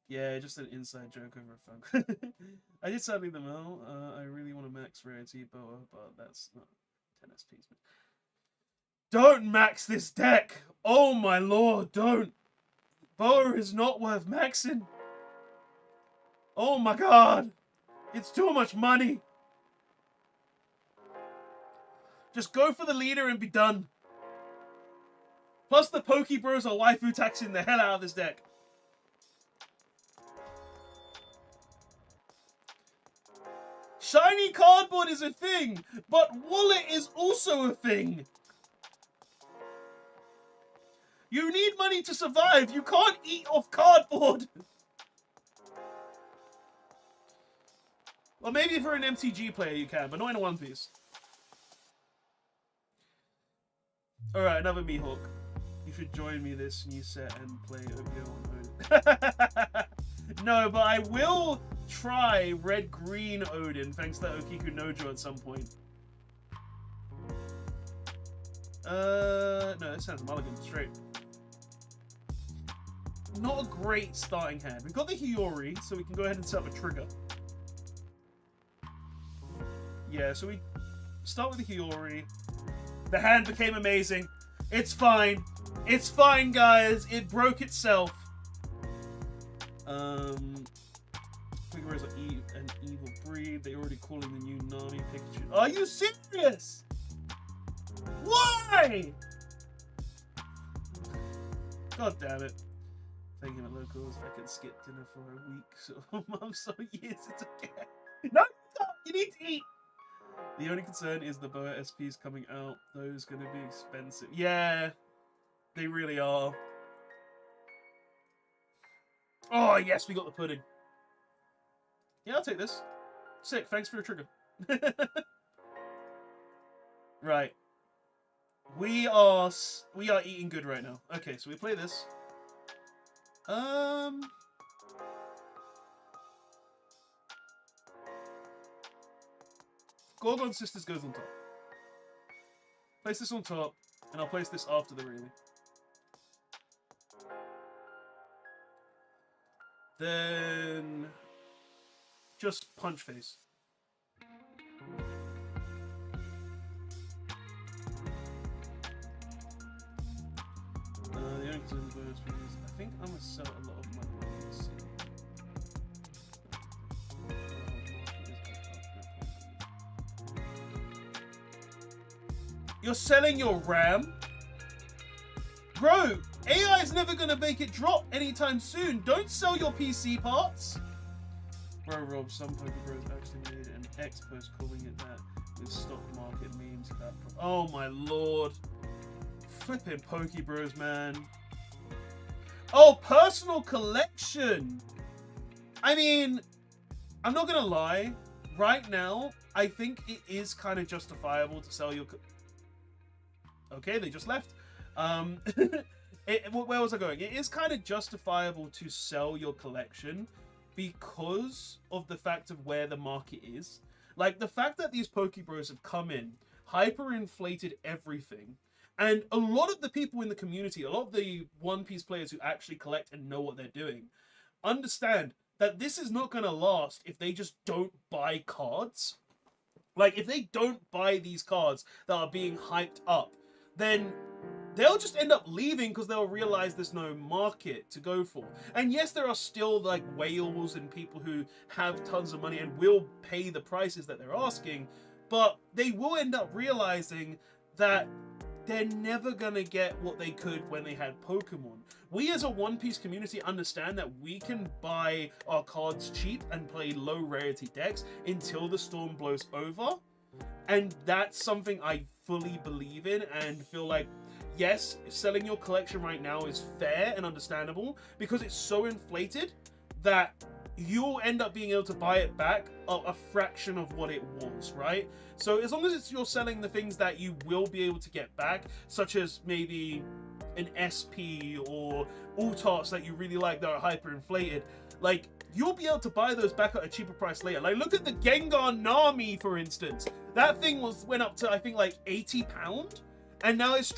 Yeah, just an inside joke over a fun. I did sadly them out. I really want to max rarity Boa, but that's not 10 SPs. Don't max this deck! Oh my lord, don't! Boa is not worth maxing. Oh my god! It's too much money! Just go for the leader and be done. Plus the Poke Bros are waifu taxing the hell out of this deck. Shiny cardboard is a thing, but wallet is also a thing. You need money to survive. You can't eat off cardboard. Well, maybe for an MTG player you can, but not in a One Piece. Alright, another Mihawk. You should join me this new set and play OBO on Odin. No, but I will try Red-Green Odin, thanks to Okiku Nojo at some point. No, that sounds mulligan straight. Not a great starting hand. We've got the Hiyori, so we can go ahead and set up a trigger. Yeah, so we start with the Hiyori. The hand became amazing. It's fine. It's fine, guys. It broke itself. Figure is an evil breed. They're already calling the new Nami Pikachu. Are you serious? Why? God damn it. Thank him at locals. I can skip dinner for a week, so months or years. It's okay. No, you need to eat. The only concern is the Boa SPs coming out. Those gonna be expensive. Yeah, they really are. Oh, yes, we got the pudding. Yeah, I'll take this. Sick, thanks for your trigger. Right. We are eating good right now. Okay, so we play this. Gorgon Sisters goes on top. Place this on top, and I'll place this after the railing. Then just punch face. The only concern is I think I'm gonna sell a lot of my money. You're selling your RAM? Bro, AI is never going to make it drop anytime soon. Don't sell your PC parts. Bro, Rob, some Pokebros actually made an X post calling it that with stock market memes. Oh my lord. Flipping Pokebros, man. Oh, personal collection. I mean, I'm not going to lie. Right now, I think it is kind of justifiable to sell your... Okay, they just left. Where was I going? It is kind of justifiable to sell your collection because of the fact of where the market is. Like, the fact that these Pokebros have come in, hyperinflated everything, and a lot of the people in the community, a lot of the One Piece players who actually collect and know what they're doing, understand that this is not going to last if they just don't buy cards. Like, if they don't buy these cards that are being hyped up, then they'll just end up leaving because they'll realize there's no market to go for. And yes, there are still like whales and people who have tons of money and will pay the prices that they're asking, but they will end up realizing that they're never gonna get what they could when they had Pokemon. We as a One Piece community understand that we can buy our cards cheap and play low rarity decks until the storm blows over. And that's something I fully believe in and feel like, yes, selling your collection right now is fair and understandable because it's so inflated that you'll end up being able to buy it back a fraction of what it was, right? So as long as you're selling the things that you will be able to get back, such as maybe an SP or Altarts that you really like that are hyperinflated, like, you'll be able to buy those back at a cheaper price later. Like, look at the Gengar Nami, for instance. That thing went up to, I think, like £80, and now it's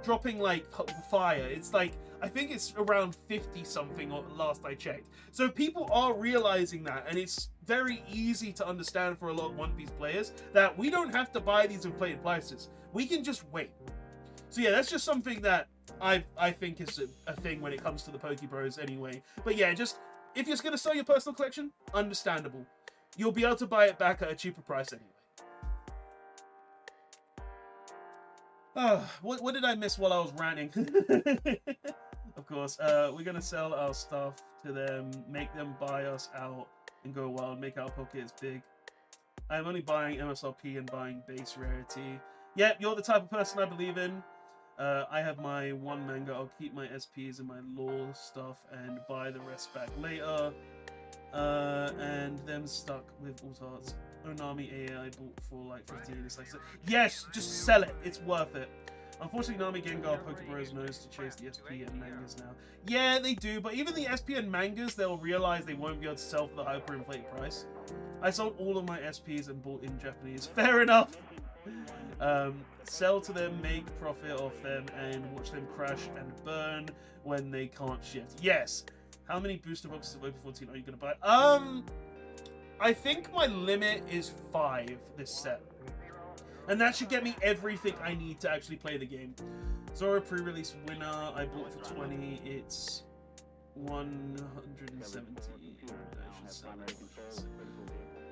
dropping like fire. It's like, I think it's around 50 something last I checked. So people are realizing that, and it's very easy to understand for a lot of One Piece players that we don't have to buy these inflated prices. We can just wait. So yeah, that's just something that I think is a thing when it comes to the Poke Bros anyway. But yeah, just if you're going to sell your personal collection, understandable. You'll be able to buy it back at a cheaper price anyway. What did I miss while I was ranting? Of course, we're going to sell our stuff to them, make them buy us out, and go wild, make our pockets big. I'm only buying MSRP and buying base rarity. Yep, you're the type of person I believe in. I have my one manga. I'll keep my SPs and my lore stuff and buy the rest back later. And them stuck with Altarts. Onami AI bought for like 15. It's like, yes, just sell it. It's worth it. Unfortunately, Nami Gengar Pokeballs knows to chase the SP and mangas now. Yeah, they do, but even the SP and mangas, they'll realize they won't be able to sell for the hyperinflated price. I sold all of my SPs and bought in Japanese. Fair enough. Sell to them, make profit off them, and watch them crash and burn when they can't shift. Yes. How many booster boxes of Open 14 are you going to buy? I think my limit is 5 this set. And that should get me everything I need to actually play the game. Zora pre-release winner, I bought for 20. It's 170.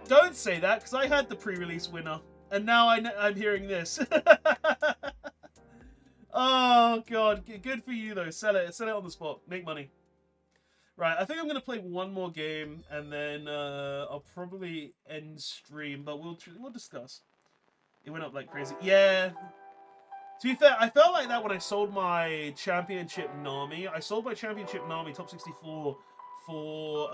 Don't say that, because I had the pre-release winner. And now I'm hearing this. Oh, God. Good for you, though. Sell it. Sell it on the spot. Make money. Right, I think I'm going to play one more game, and then I'll probably end stream, but we'll discuss. It went up like crazy. Yeah. To be fair, I felt like that when I sold my championship Nami. I sold my championship Nami top 64 for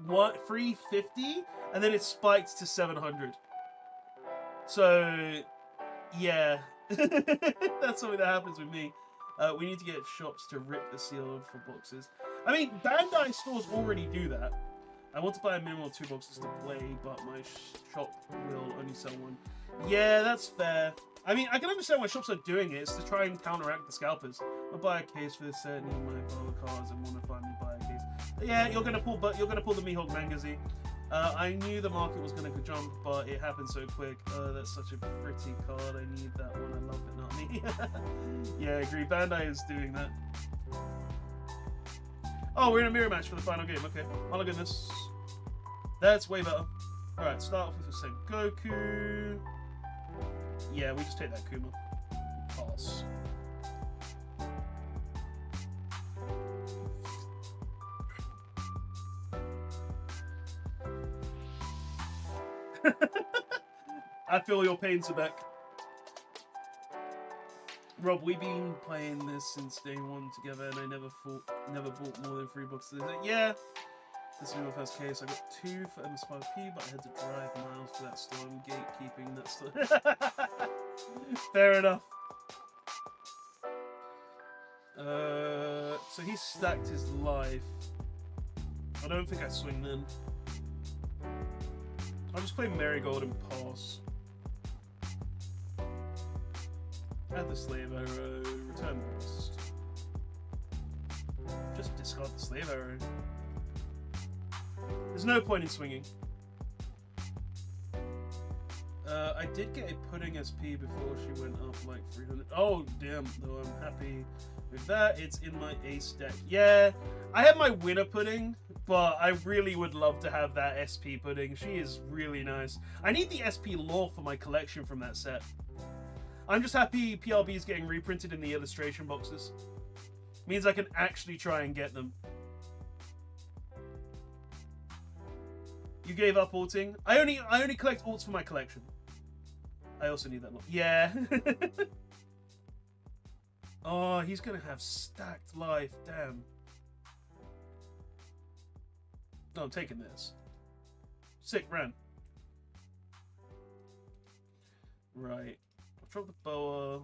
what, 350, and then it spiked to 700. So yeah, that's something that happens with me. We need to get shops to rip the seal for boxes. I mean, Bandai stores already do that. I want to buy a minimum of 2 boxes to play, but my shop will only sell 1. Yeah, that's fair. I mean, I can understand why shops are doing it. It's to try and counteract the scalpers. I'll buy a case for this set, need my bowler cards, and want to finally buy a case. Yeah, you're gonna pull the Mihawk Mangazy. I knew the market was gonna jump, but it happened so quick. That's such a pretty card. I need that one. I love it, not me. Yeah, I agree. Bandai is doing that. Oh, we're in a mirror match for the final game. Okay. Oh my goodness. That's way better. Alright, start off with the Sengoku. Yeah, we just take that Kuma. Pass. I feel your pain, Sebek. Rob, we've been playing this since day 1 together, and I never bought more than 3 boxes. Yeah, this is my first case. I got 2 for MSRP, but I had to drive miles for that store. I'm gatekeeping that store. Fair enough. So he stacked his life. I don't think I swing then. I'll just play Marigold and pass. Add the Slave Arrow, return Beast. Just discard the Slave Arrow. There's no point in swinging. I did get a Pudding SP before she went up like 300. Oh, damn, though I'm happy with that. It's in my ace deck. Yeah, I have my winner Pudding, but I really would love to have that SP Pudding. She is really nice. I need the SP lore for my collection from that set. I'm just happy PLB is getting reprinted in the illustration boxes. Means I can actually try and get them. You gave up alting? I only collect alts for my collection. I also need that lot. Yeah. Oh, he's gonna have stacked life. Damn. No, I'm taking this. Sick, ran. Right. I'll drop the boa.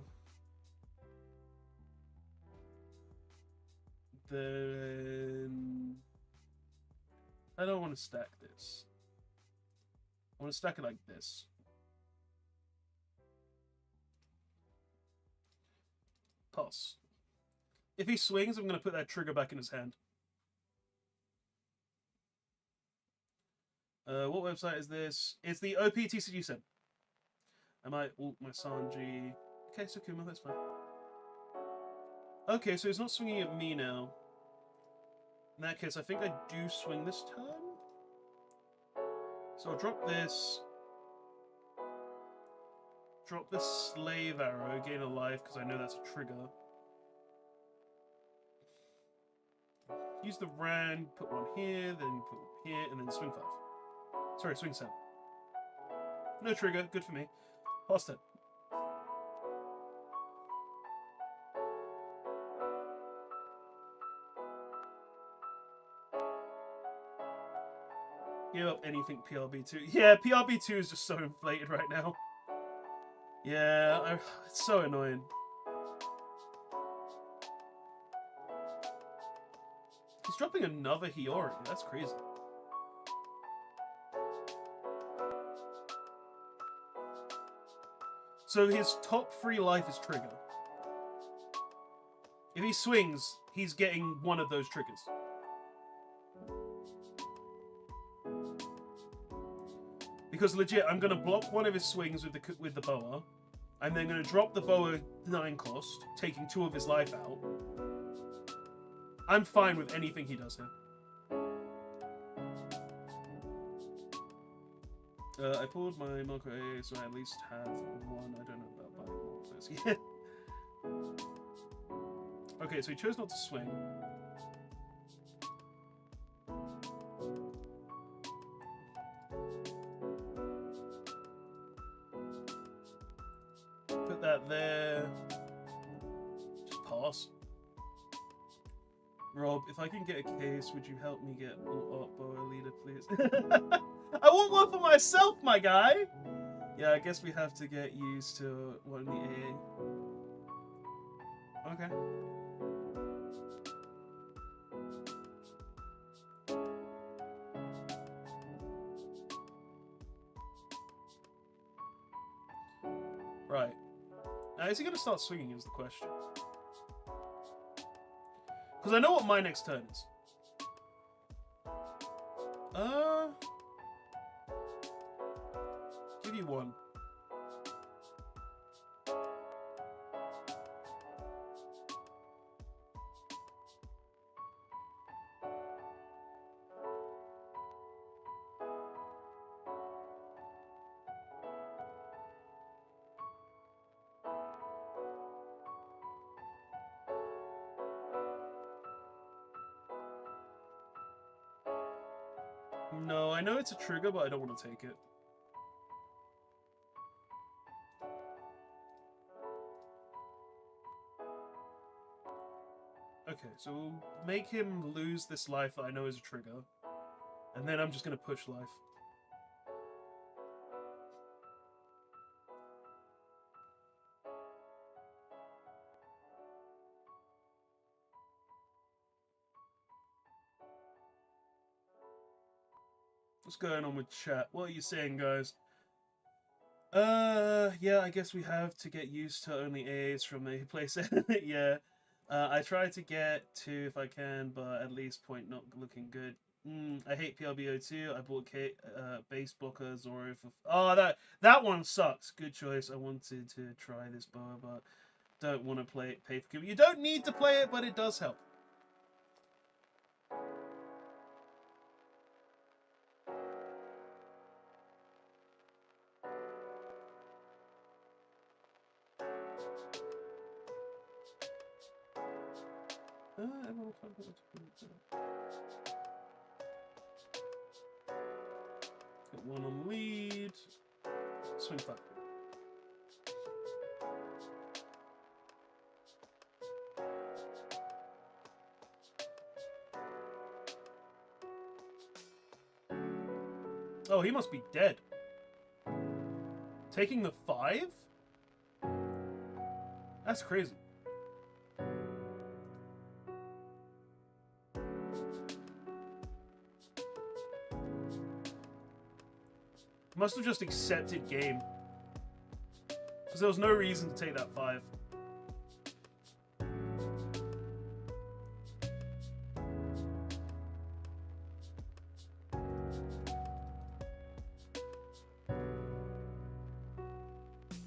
Then I don't want to stack this. I want to stack it like this. Pass. If he swings, I'm going to put that trigger back in his hand. What website is this? It's the OPTCG set. I might ult my Sanji. Okay, Sukuma, that's fine. Okay, so he's not swinging at me now. In that case, I think I do swing this turn. So I'll drop this. Drop this slave arrow, gain a life, because I know that's a trigger. Use the Rand, put one here, then put one here, and then swing 5. Sorry, swing 7. No trigger, good for me. Pass turn. Give up anything PRB2. Yeah, PRB2 is just so inflated right now. Yeah, it's so annoying. He's dropping another Hiyori. That's crazy. So his top 3 life is trigger. If he swings, he's getting one of those triggers. Because legit, I'm going to block one of his swings with the boa. I'm then going to drop the boa 9 cost, taking 2 of his life out. I'm fine with anything he does here. I pulled my Marco A, so I at least have 1. I don't know about buying more of those yet. Okay, so he chose not to swing. Put that there. Just pass. Rob, if I can get a case, would you help me get ult boa leader, please? I want one for myself, my guy! Yeah, I guess we have to get used to one in the AA. Okay. Right. Now, is he going to start swinging is the question. Because I know what my next turn is. Give you 1. No, I know it's a trigger, but I don't want to take it. Okay, so we'll make him lose this life that I know is a trigger. And then I'm just going to push life. What's going on with chat? What are you saying, guys? Yeah, I guess we have to get used to only AAs from a playset. Yeah. I try to get 2 if I can, but at least point not looking good. I hate PLBO2. I bought base blocker Zoro for... Oh, that one sucks. Good choice. I wanted to try this boa, but don't want to pay for Cuba. You don't need to play it, but it does help. Get 1 on lead. Swing 5. Oh, he must be dead. Taking the 5? That's crazy. Must have just accepted game. Because there was no reason to take that 5.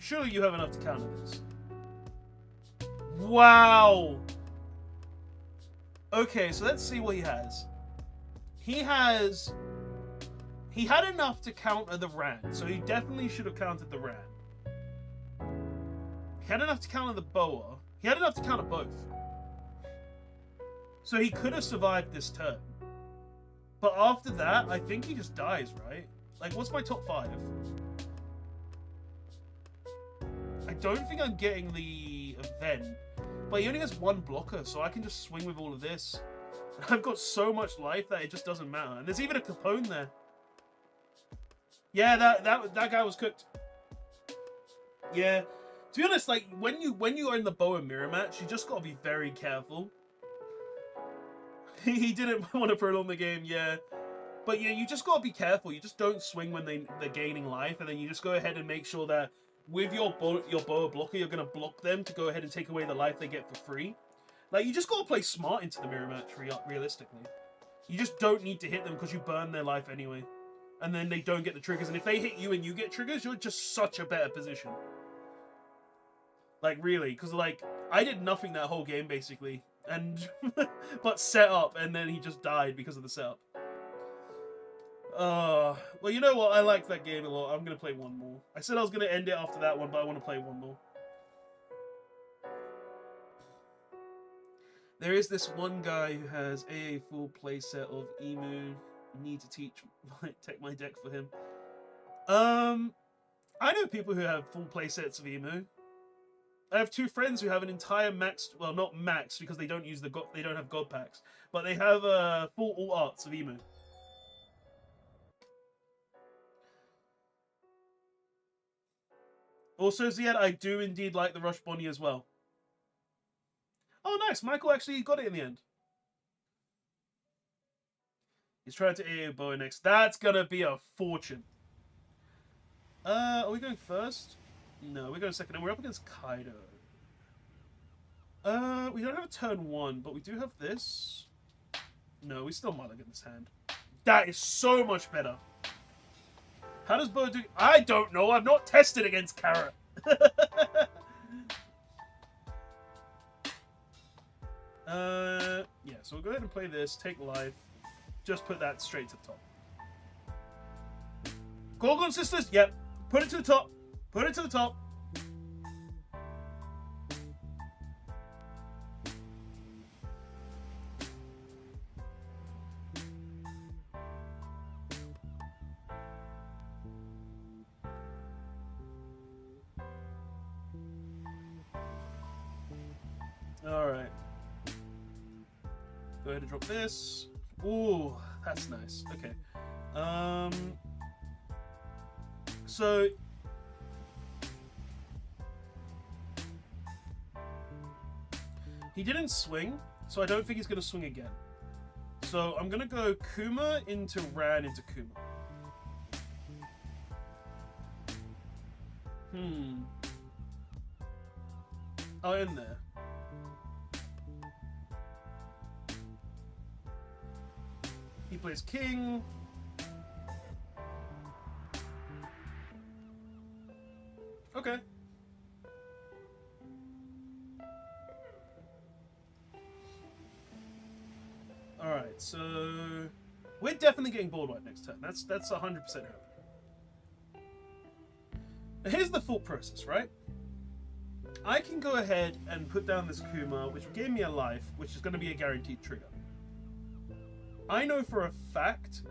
Surely you have enough to counter this. Wow! Okay, so let's see what he has. He had enough to counter the Ran, so he definitely should have countered the Ran. He had enough to counter the Boa. He had enough to counter both. So he could have survived this turn. But after that, I think he just dies, right? Like, what's my top 5? I don't think I'm getting the event. But he only has 1 blocker, so I can just swing with all of this. I've got so much life that it just doesn't matter. And there's even a Capone there. Yeah, that guy was cooked. Yeah. To be honest, like, when you are in the Boa mirror match, you just gotta be very careful. He didn't want to prolong the game, yeah. But yeah, you just gotta be careful. You just don't swing when they're gaining life, and then you just go ahead and make sure that with your Boa blocker, you're gonna block them to go ahead and take away the life they get for free. Like, you just gotta play smart into the mirror match, realistically. You just don't need to hit them because you burn their life anyway. And then they don't get the triggers. And if they hit you and you get triggers, you're just such a better position. Like, really. Because, like, I did nothing that whole game, basically. And but set up, and then he just died because of the setup. Well, you know what? I liked that game a lot. I'm going to play one more. I said I was going to end it after that one, but I want to play one more. There is this one guy who has a full playset of Emu. Need to take my deck for him. I know people who have full playsets of Emu. I have 2 friends who have an entire maxed, well, not maxed because they don't use they don't have god packs, but they have full all arts of Emu. Also, Ziad, I do indeed like the Rush Bonnie as well. Oh, nice. Michael actually got it in the end. He's trying to AO Boa next. That's going to be a fortune. Are we going first? No, we're going second. And we're up against Kaido. We don't have a turn 1, but we do have this. No, we still mulligan this hand. That is so much better. How does Boa do? I don't know. I've not tested against Carrot. Yeah, so we'll go ahead and play this. Take life. Just put that straight to the top. Gorgon Sisters? Yep. Put it to the top. Put it to the top. Alright. Go ahead and drop this. Ooh, that's nice. Okay. So he didn't swing, so I don't think he's going to swing again. So I'm going to go Kuma into Ran into Kuma. Oh, in there. He plays King. Okay. Alright, so we're definitely getting board wipe next turn. That's 100% happening. Now here's the thought process, right? I can go ahead and put down this Kuma, which gave me a life, which is going to be a guaranteed trigger. I know for a fact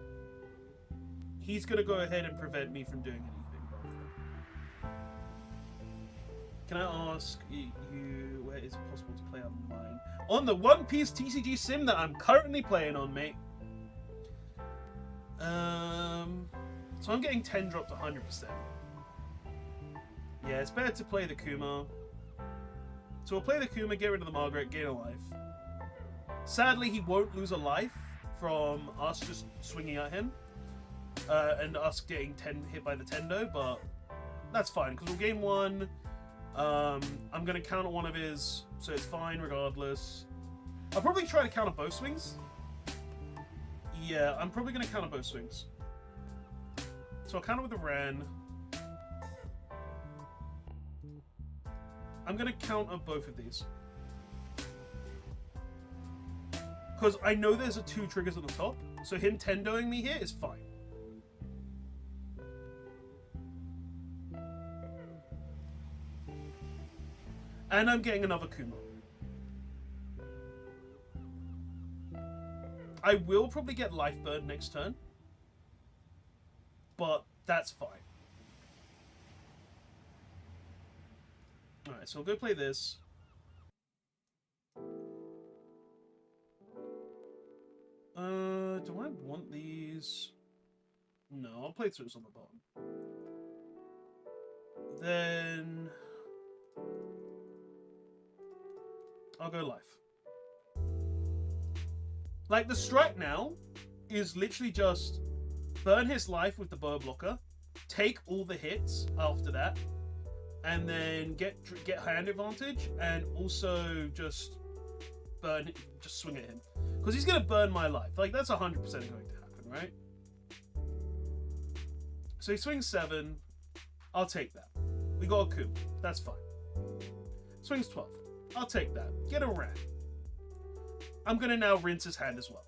he's going to go ahead and prevent me from doing anything. Can I ask you where is it possible to play online? On the One Piece TCG sim that I'm currently playing on, mate. So I'm getting 10 dropped to 100%. Yeah, it's better to play the Kuma. So we'll play the Kuma, get rid of the Margaret, gain a life. Sadly, he won't lose a life from us just swinging at him. And us getting hit by the Tendo, but that's fine, because we'll gain 1. I'm going to counter one of his, so it's fine regardless. I'll probably try to counter both swings. Yeah, I'm probably going to counter both swings. So I'll counter with the Ren. I'm going to counter both of these. Because I know there's 2 triggers on the top, so him tendoing me here is fine. And I'm getting another Kuma. I will probably get Life Burn next turn, but that's fine. Alright, so I'll go play this. Do I want these? No, I'll play throughs on the bottom. Then I'll go Life. Like, the strike now is literally just burn his life with the bow blocker, take all the hits after that, and then get hand advantage, and also just swing at him. Because he's going to burn my life. Like, that's 100% going to happen, right? So he swings 7. I'll take that. We got a coup. That's fine. Swings 12. I'll take that. Get a rat. I'm going to now rinse his hand as well.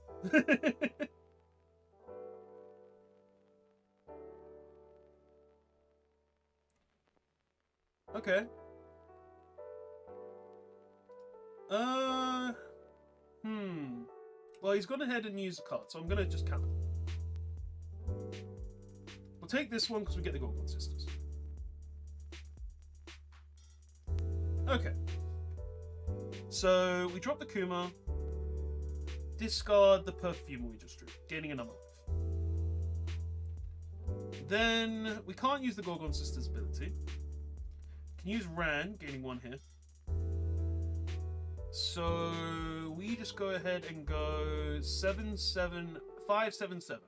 Okay. Well, he's gone ahead and used the card, so I'm going to just count it. We'll take this one because we get the Gorgon Sisters. Okay. So, we drop the Kuma. Discard the Perfume we just drew, gaining another life. Then, we can't use the Gorgon Sisters ability. Can use Ran, gaining 1 here. So we just go ahead and go 7, 7, 5, 7, 7.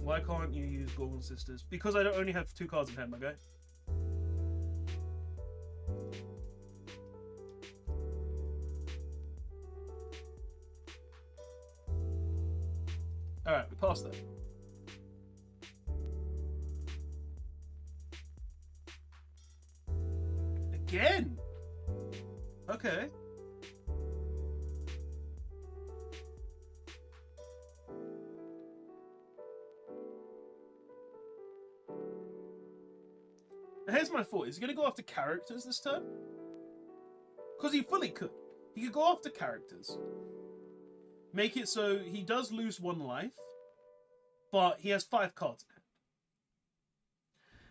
Why can't you use Gorgon Sisters? Because I don't only have 2 cards in hand, my guy. Alright, we passed that. Again? Okay. Here's my thought. Is he going to go after characters this turn? Because he fully could. He could go after characters. Make it so he does lose 1 life, but he has 5 cards in hand.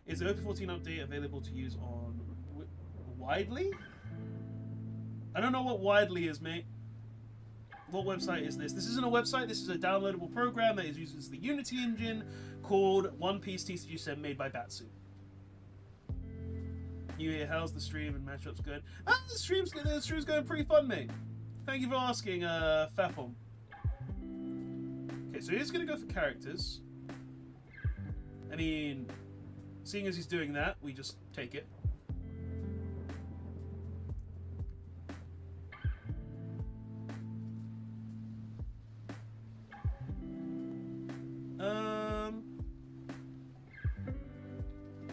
Is the OP14 update available to use on Widely? I don't know what Widely is, mate. What website is this? This isn't a website. This is a downloadable program that uses the Unity engine called One Piece TCG Sim made by Batsu. You here? How's the stream and matchups going? Ah, the stream's going pretty fun, mate. Thank you for asking, Fafom. Okay, so he's going to go for characters. I mean, seeing as he's doing that, we just take it.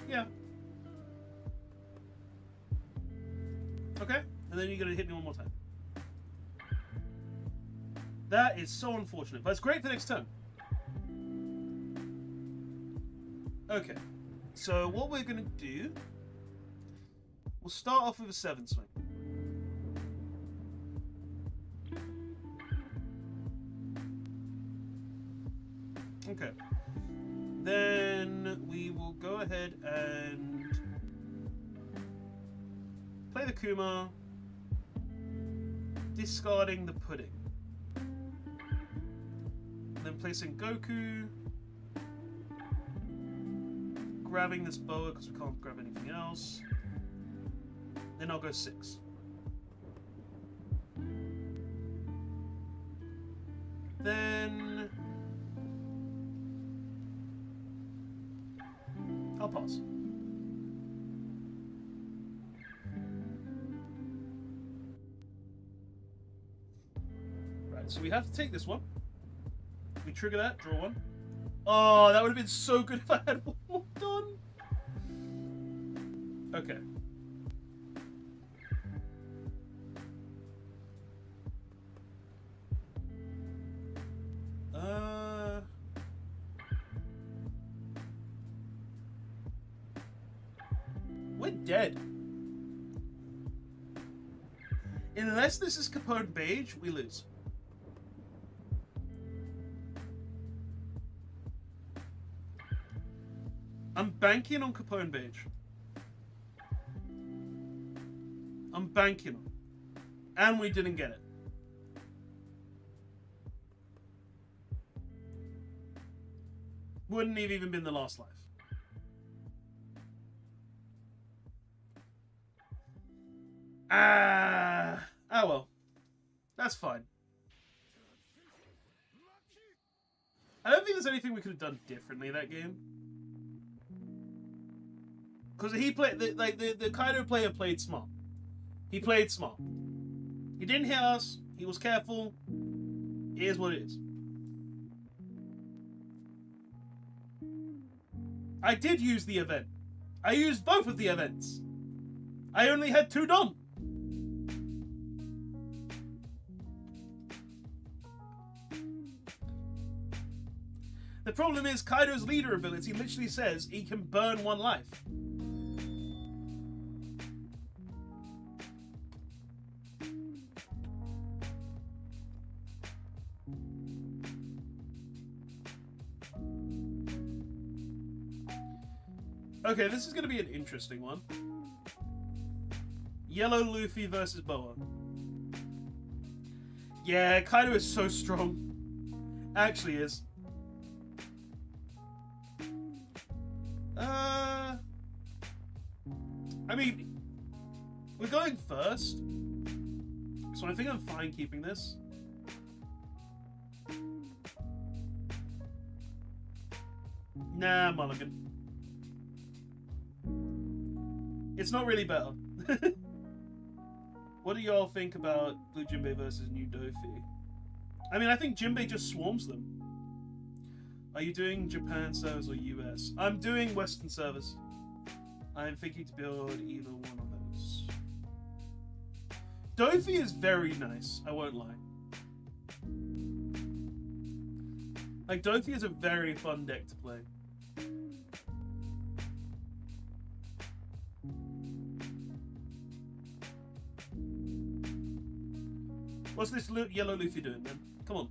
Yeah. Okay, and then you're going to hit me 1 more time. That is so unfortunate, but it's great for next turn. Okay, so what we're going to do, we'll start off with a 7 swing. Okay, then we will go ahead and play the Kuma, discarding the Pudding. And then placing Goku, grabbing this Boa because we can't grab anything else. Then I'll go 6. Then pass. Right, so we have to take this one. We trigger that, draw one. Oh, that would have been so good if I had one more done. Okay. We're dead. Unless this is Capone Beige, we lose. I'm banking on Capone Beige. I'm banking on. And we didn't get it. Wouldn't have even been the last life. Ah well. That's fine. I don't think there's anything we could have done differently that game. Because he played, the Kaido player played smart. He played smart. He didn't hit us. He was careful. It is what it is. I did use the event. I used both of the events. I only had 2 done. The problem is Kaido's leader ability literally says he can burn 1 life. Okay, this is going to be an interesting one. Yellow Luffy versus Boa. Yeah, Kaido is so strong. Actually is. I mean, we're going first. So I think I'm fine keeping this. Nah, Mulligan. It's not really better. What do y'all think about Blue Jinbei versus New Dofi? I mean, I think Jinbei just swarms them. Are you doing Japan servers or US? I'm doing Western servers. I'm thinking to build either one of those. Dofi is very nice, I won't lie. Like, Dofi is a very fun deck to play. What's this yellow Luffy doing, then? Come on.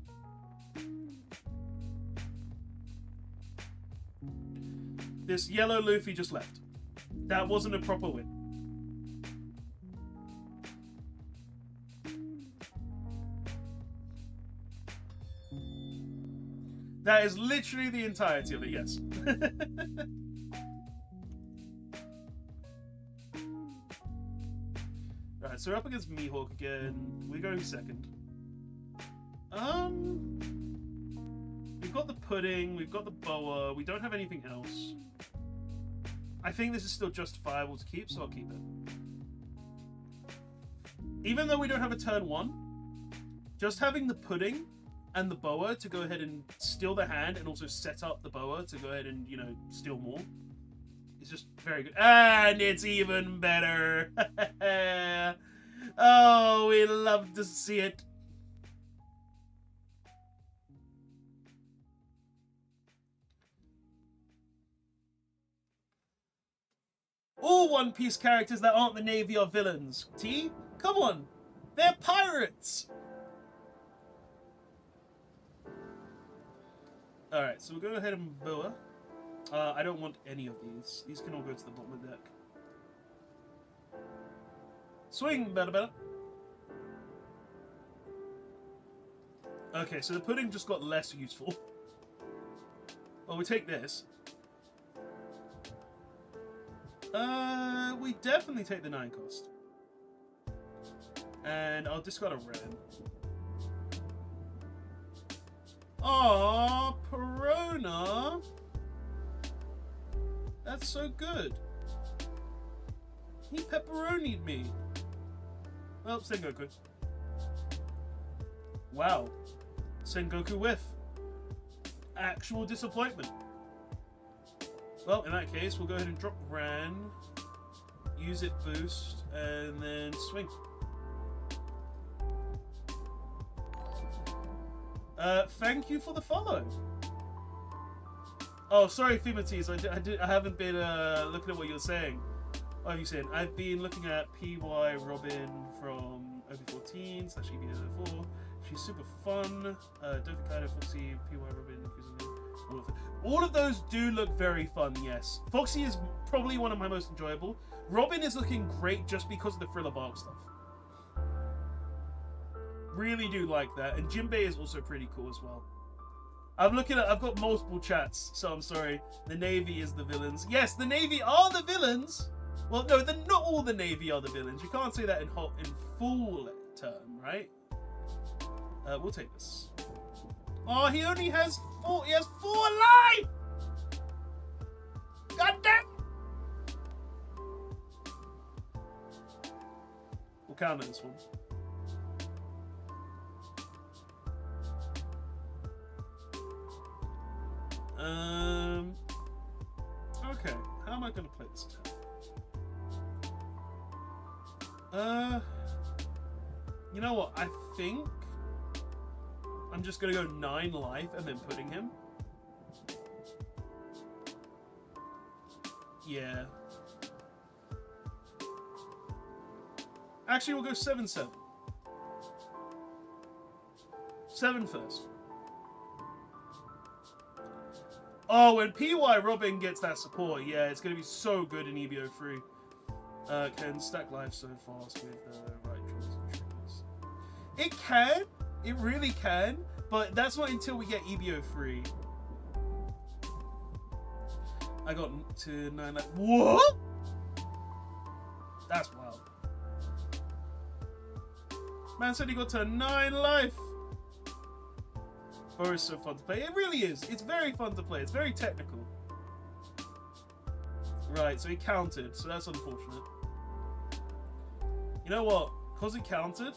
This yellow Luffy just left. That wasn't a proper win. That is literally the entirety of it, yes. Alright, so we're up against Mihawk again. We're going second. We've got the pudding, we've got the boa, we don't have anything else. I think this is still justifiable to keep, so I'll keep it. Even though we don't have a turn 1, just having the pudding and the boa to go ahead and steal the hand and also set up the boa to go ahead and, you know, steal more is just very good. And it's even better. Oh, we love to see it. All One Piece characters that aren't the Navy are villains. T? Come on. They're pirates. Alright, so we'll go ahead and boa. I don't want any of these. These can all go to the bottom of the deck. Swing, better. Okay, so the pudding just got less useful. Well, we take this. We definitely take the 9 cost. And I'll discard a ram. Aww, Perona. That's so good. He pepperonied me. Well, Sengoku. Wow. Sengoku whiff. Actual disappointment. Well, in that case, we'll go ahead and drop Ran, use it boost, and then swing. Thank you for the follow. Oh, sorry, Fimates. I haven't been looking at what you're saying. What are you saying? I've been looking at PY Robin from OP14 / EB04. She's super fun. Don't kind of Foxy, PY Robin. All of those do look very fun, yes. Foxy is probably one of my most enjoyable. Robin is looking great just because of the Thriller Bark stuff. Really do like that. And Jinbei is also pretty cool as well. I've got multiple chats, so I'm sorry. The Navy is the villains. Yes, the Navy are the villains. Well, no, not all the Navy are the villains. You can't say that in full term, right? We'll take this. Oh, he only has 4. He has 4 life. God damn. We'll counter this one. Okay. How am I going to play this turn? You know what? I think I'm just going to go 9 life and then putting him. Yeah. Actually, we'll go 7/7. 7 first. Oh, when PY Robin gets that support, yeah, it's going to be so good in EBO3. Can stack life so fast with the right choice and triggers. It can. It really can. But that's not until we get EBO3. I got to 9 life. What? That's wild. Man said he got to 9 life. Boa is so fun to play. It really is. It's very fun to play. It's very technical. Right, so he countered, so that's unfortunate. You know what? Because he countered,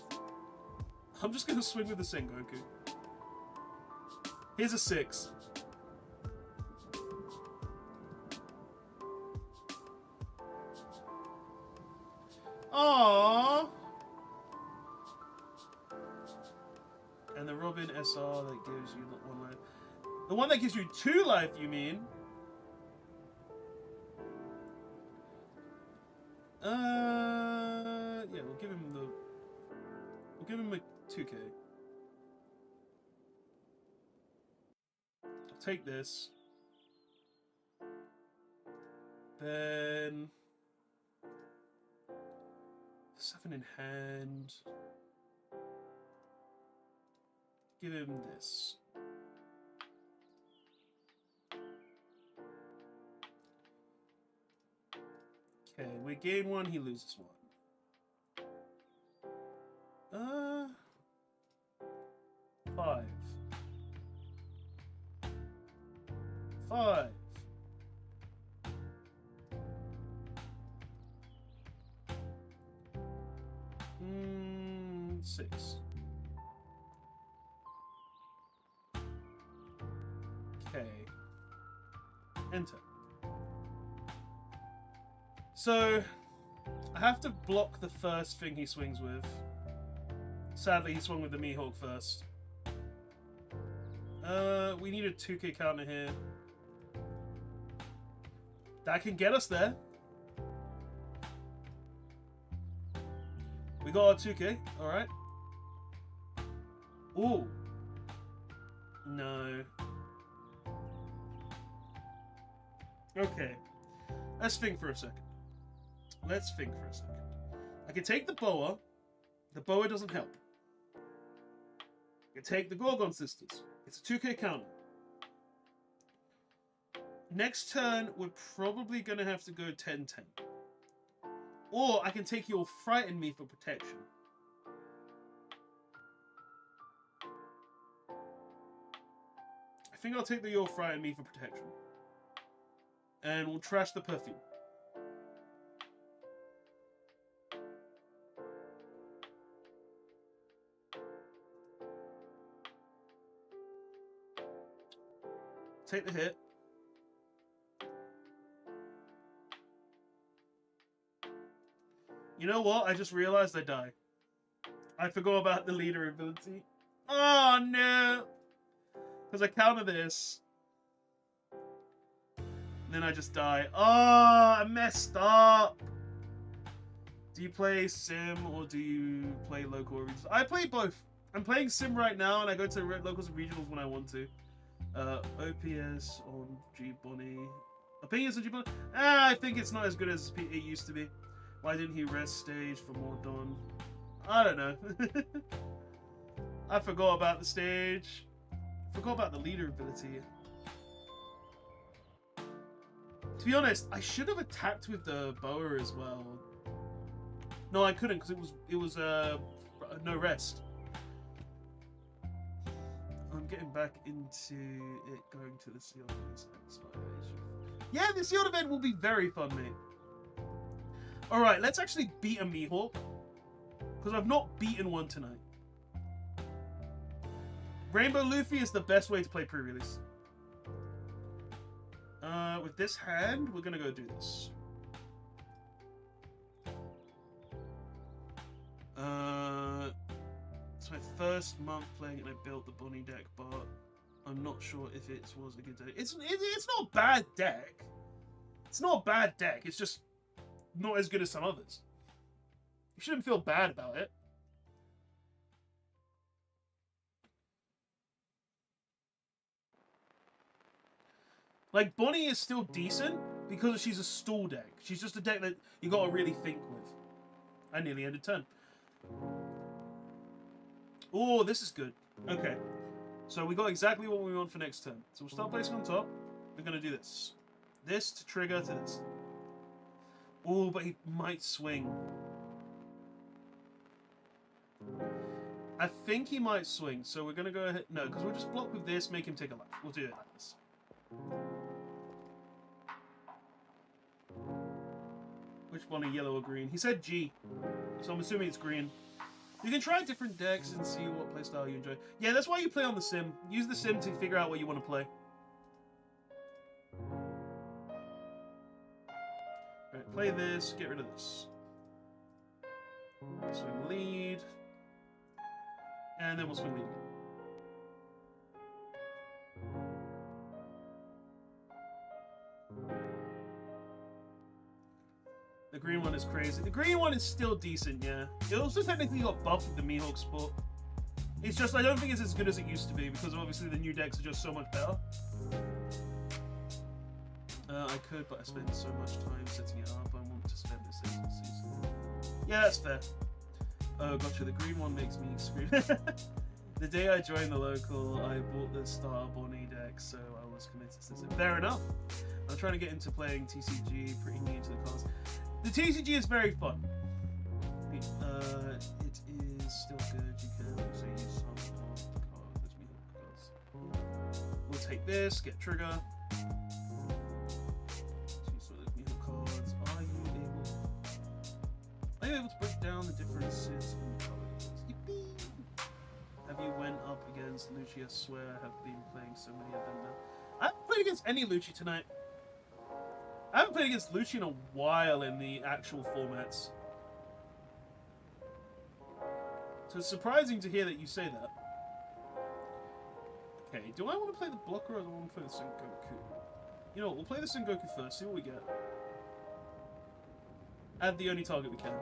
I'm just going to swing with the Sengoku. Here's a 6. Aww. And the Robin SR that gives you 1 life. The one that gives you 2 life, you mean? Yeah, we'll give him a 2k. I'll take this. Then 7 in hand. Give him this. Okay, we gain 1, he loses 1. 5. 5. 6. Okay. Enter. So, I have to block the first thing he swings with. Sadly, he swung with the Mihawk first. We need a 2k counter here. That can get us there. We got our 2k, alright. Ooh. No. Okay. Let's think for a second. I can take the Boa. The Boa doesn't help. I can take the Gorgon Sisters. It's a 2k counter. Next turn, we're probably going to have to go 10-10. Or I can take You'll Frighten Me for protection. I think I'll take the You'll Frighten Me for protection. And we'll trash the perfume. Take the hit. You know what? I just realized I die. I forgot about the leader ability. Oh no! Because I counter this. Then I just die. Oh, I messed up. Do you play sim or do you play local or regionals? I play both. I'm playing sim right now and I go to locals and regionals when I want to. OPS on G Bonnie. Opinions on G Bonnie? I think it's not as good as it used to be. Why didn't he rest stage for more Dawn? I don't know. I forgot about the stage. Forgot about the leader ability. To be honest, I should have attacked with the boa as well. No, I couldn't because it was no rest. I'm getting back into it, going to the Sealed event. Yeah, the Sealed event will be very fun, mate. Alright, let's actually beat a Mihawk. Because I've not beaten one tonight. Rainbow Luffy is the best way to play pre-release. With this hand, we're going to go do this. It's my first month playing it and I built the Bonnie deck, but I'm not sure if it was a good deck. It's not a bad deck. It's not a bad deck. It's just not as good as some others. You shouldn't feel bad about it. Like, Bonnie is still decent because she's a stall deck. She's just a deck that you gotta really think with. I nearly ended turn. Oh, this is good. Okay. So we got exactly what we want for next turn. So we'll start placing on top. We're gonna do this. This to trigger to this. Oh, but he might swing. I think he might swing, so we're gonna go ahead. No, because we'll just block with this, make him take a life. We'll do it like this. Which one, yellow or green? He said G, so I'm assuming it's green. You can try different decks and see what playstyle you enjoy. Yeah, that's why you play on the sim. Use the sim to figure out what you want to play. Alright, play this, get rid of this. Swing lead. And then we'll swing lead again. The green one is crazy. The green one is still decent, yeah. It also technically got buffed with the Mihawk support. It's just, I don't think it's as good as it used to be because obviously the new decks are just so much better. I could, but I spend so much time setting it up. I want to spend this in the season. Yeah, that's fair. Oh, gotcha. The green one makes me scream. The day I joined the local, I bought the Star Bonnie deck, so I was committed to this. Fair enough. I'm trying to get into playing TCG, pretty new to the cards. The TCG is very fun. It is still good. You can also use some of the cards. We'll take this, get trigger. Use some of those Mihawk cards. Are you able to break down the differences in colors? Yippee! Have you went up against Lucci? I swear I have been playing so many of them now. I haven't played against any Lucci tonight. I haven't played against Lucci in a while in the actual formats. So it's surprising to hear that you say that. Okay, do I want to play the blocker or do I want to play the Sengoku? You know what, we'll play the Sengoku first, see what we get. Add the only target we can.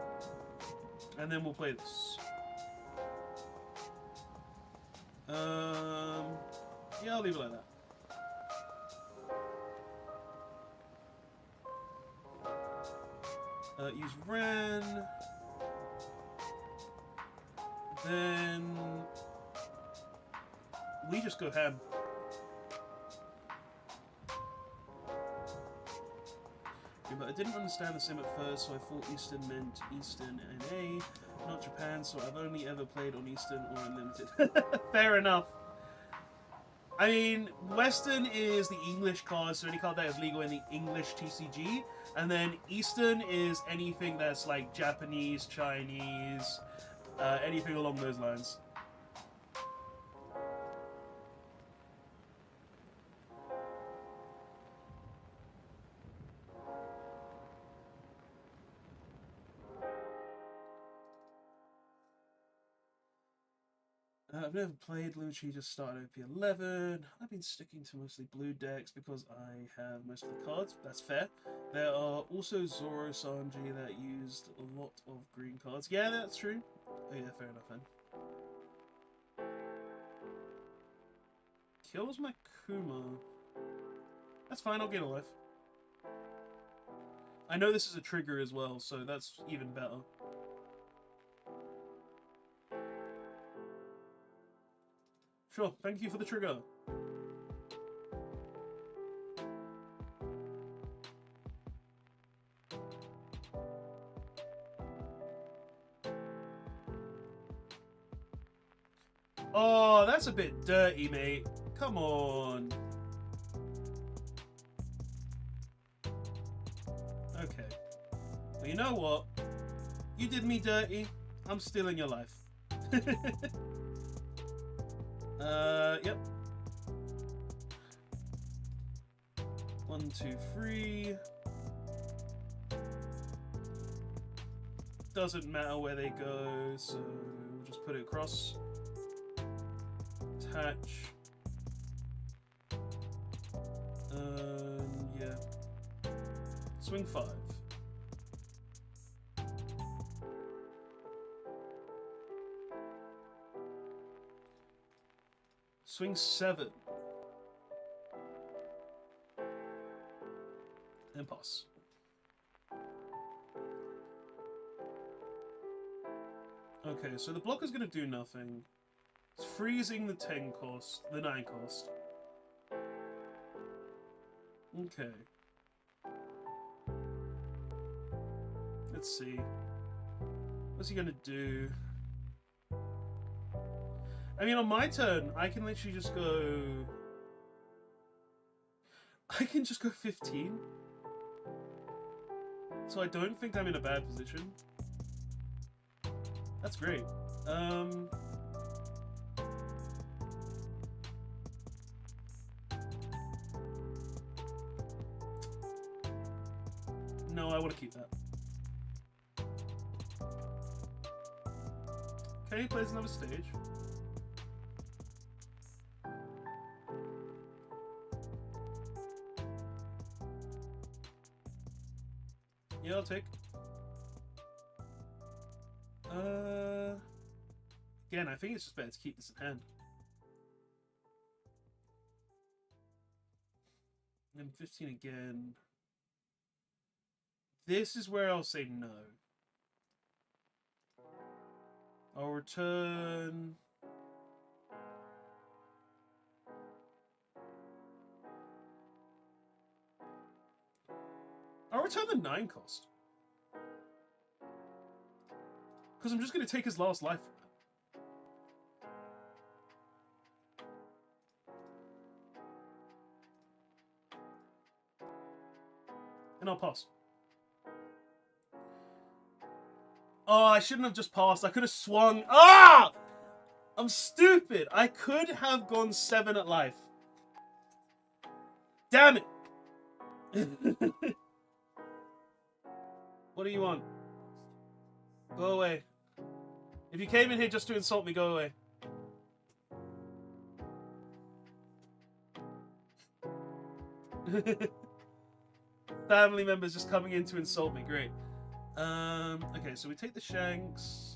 And then we'll play this. Yeah, I'll leave it like that. Use Ren. Then we just go ham. Yeah, but I didn't understand the sim at first, so I thought Eastern meant Eastern NA, not Japan, so I've only ever played on Eastern or Unlimited. Fair enough. I mean, Western is the English card, so any card that is legal in the English TCG. And then Eastern is anything that's like Japanese, Chinese, anything along those lines. I've never played Lucci, just started OP11. I've been sticking to mostly blue decks because I have most of the cards. That's fair. There are also Zoro Sanji that used a lot of green cards. Yeah, that's true. Oh yeah, fair enough then. Kills my Kuma. That's fine, I'll get a life. I know this is a trigger as well, so that's even better. Sure, thank you for the trigger. Oh, that's a bit dirty, mate. Come on. Okay. Well, you know what? You did me dirty. I'm stealing your life. Yep. 1, 2, 3. Doesn't matter where they go, so we'll just put it across. Attach. Yeah. Swing 5. Swing 7. And pass. Okay, so the block is going to do nothing. It's freezing the 10 cost, the 9 cost. Okay. Let's see. What's he going to do? I mean, on my turn, I can literally just go... I can just go 15. So I don't think I'm in a bad position. That's great. No, I want to keep that. Okay, he plays another stage. Yeah, I'll take. Again, I think it's just better to keep this in hand. And 15 again. This is where I'll say no. I'll return... I'll return the 9 cost. Because I'm just going to take his last life from that. And I'll pass. Oh, I shouldn't have just passed. I could have swung. Ah! I'm stupid. I could have gone 7 at life. Damn it. What do you want? Go away. If you came in here just to insult me, go away. Family members just coming in to insult me. Great. Okay, so we take the Shanks.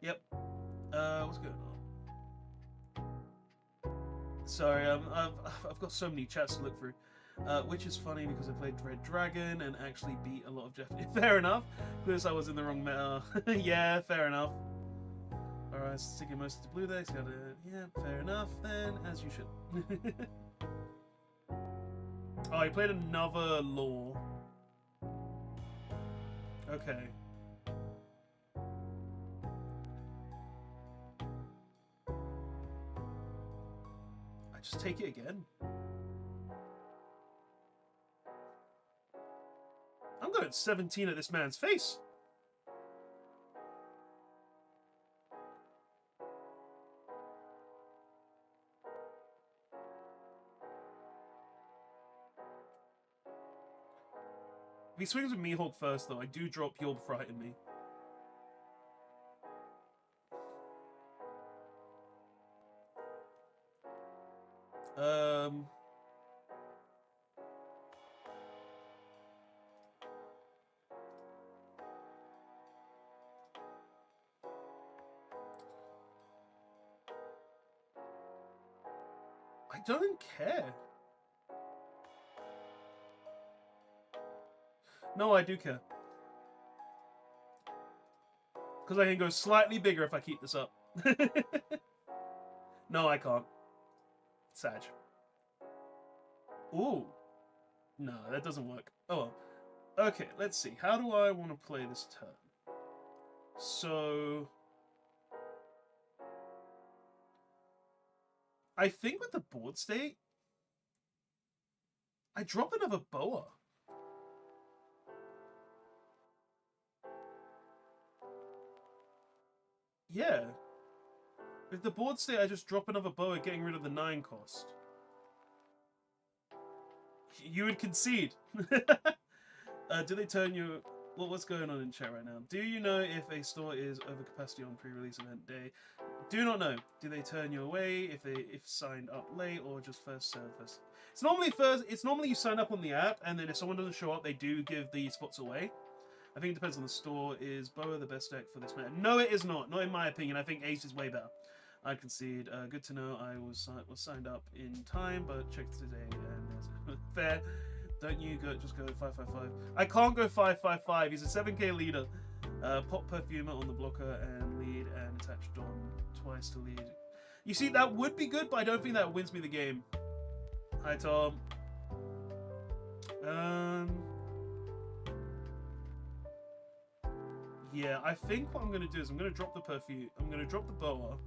Yep. What's going on? Sorry, I've got so many chats to look through. Which is funny because I played Red Dragon and actually beat a lot of Japanese. Fair enough, because I was in the wrong meta. Yeah, fair enough. Alright, sticking most of the blue decks. Got it. Yeah, fair enough then, as you should. Oh, he played another law. Okay. just take it again. I'm going 17 at this man's face. If he swings with Mihawk first, though, I do drop You'll Frighten Me. I don't care. No, I do care. Because I can go slightly bigger if I keep this up. No, I can't. Sag. Ooh. No, that doesn't work. Oh well. Okay, let's see. How do I want to play this turn? So... I think with the board state, I drop another Boa. Yeah. With the board state, I just drop another Boa, getting rid of the 9 cost. You would concede. Do they turn you... What's going on in chat right now? Do you know if a store is over capacity on pre-release event day? Do not know. Do they turn you away if signed up late or just first serve first? It's normally you sign up on the app, and then if someone doesn't show up, they do give the spots away. I think it depends on the store. Is Boa the best deck for this meta? No, it is not. Not in my opinion. I think Ace is way better. I concede. Good to know. I was signed up in time, but checked today and there's fair. Don't you just go 555? I can't go 555. He's a 7k leader. Pop Perfumer on the blocker and lead, and attach Dawn twice to lead. You see, that would be good, but I don't think that wins me the game. Hi, Tom. Yeah, I think what I'm going to do is I'm going to drop the Perfume. I'm going to drop the Boa.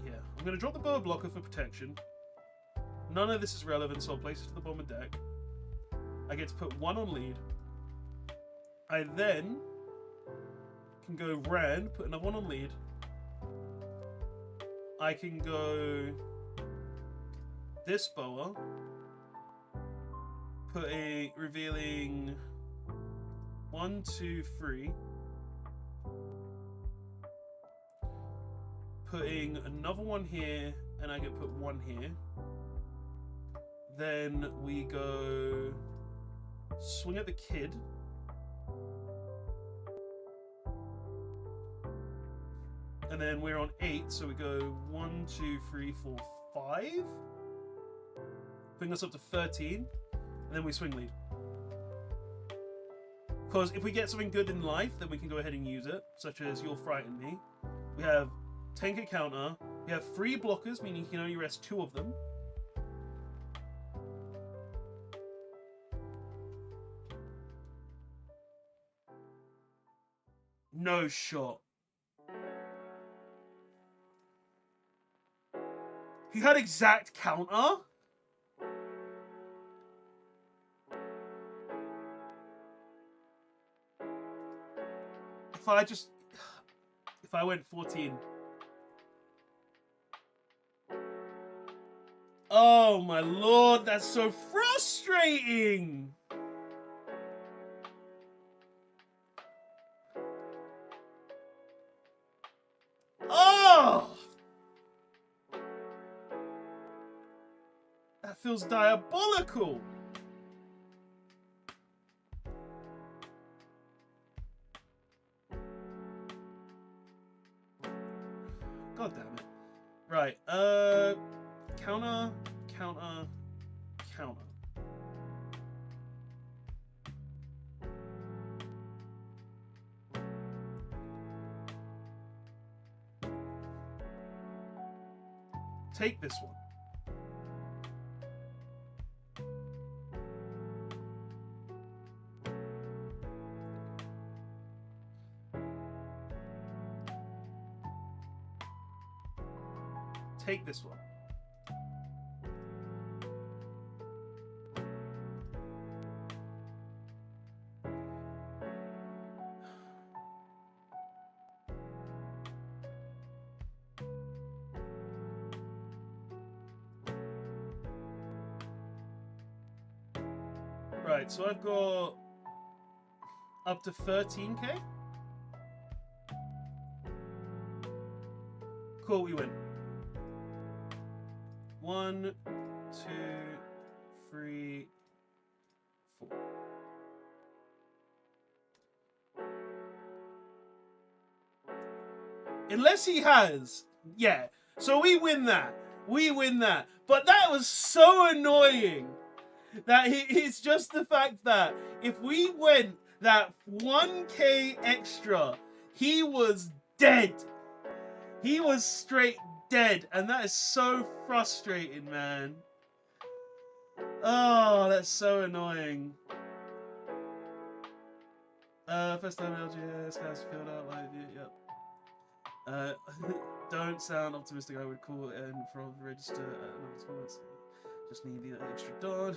Yeah, I'm going to drop the Boa blocker for protection. None of this is relevant, so I'll place it to the bottom of deck. I get to put 1 on lead. I then can go Rand, put another 1 on lead. I can go this Boa, put a revealing 1, 2, 3. Putting another 1 here, and I can put 1 here. Then we go swing at the kid. And then we're on 8, so we go 1, 2, 3, 4, 5. Bring us up to 13. And then we swing lead. Because if we get something good in life, then we can go ahead and use it, such as You'll Frighten Me. We have 10k counter. We have 3 blockers, meaning you can only rest 2 of them. No shot. He had exact counter? If I went 14. Oh my lord, that's so frustrating! Oh! That feels diabolical! God damn it. Right, counter, counter, counter. Take this one. take this one. Right, so I've got up to 13k. Cool, we win. 1, 2, 3, 4. Unless he has, yeah. So we win that. We win that. But that was so annoying. That it's just the fact that if we went that 1k extra, he was dead. He was straight dead. And that is so frustrating, man. Oh, that's so annoying. First time LGS has filled out like, yep. Don't sound optimistic. I would call it in from register. Just need the extra dot.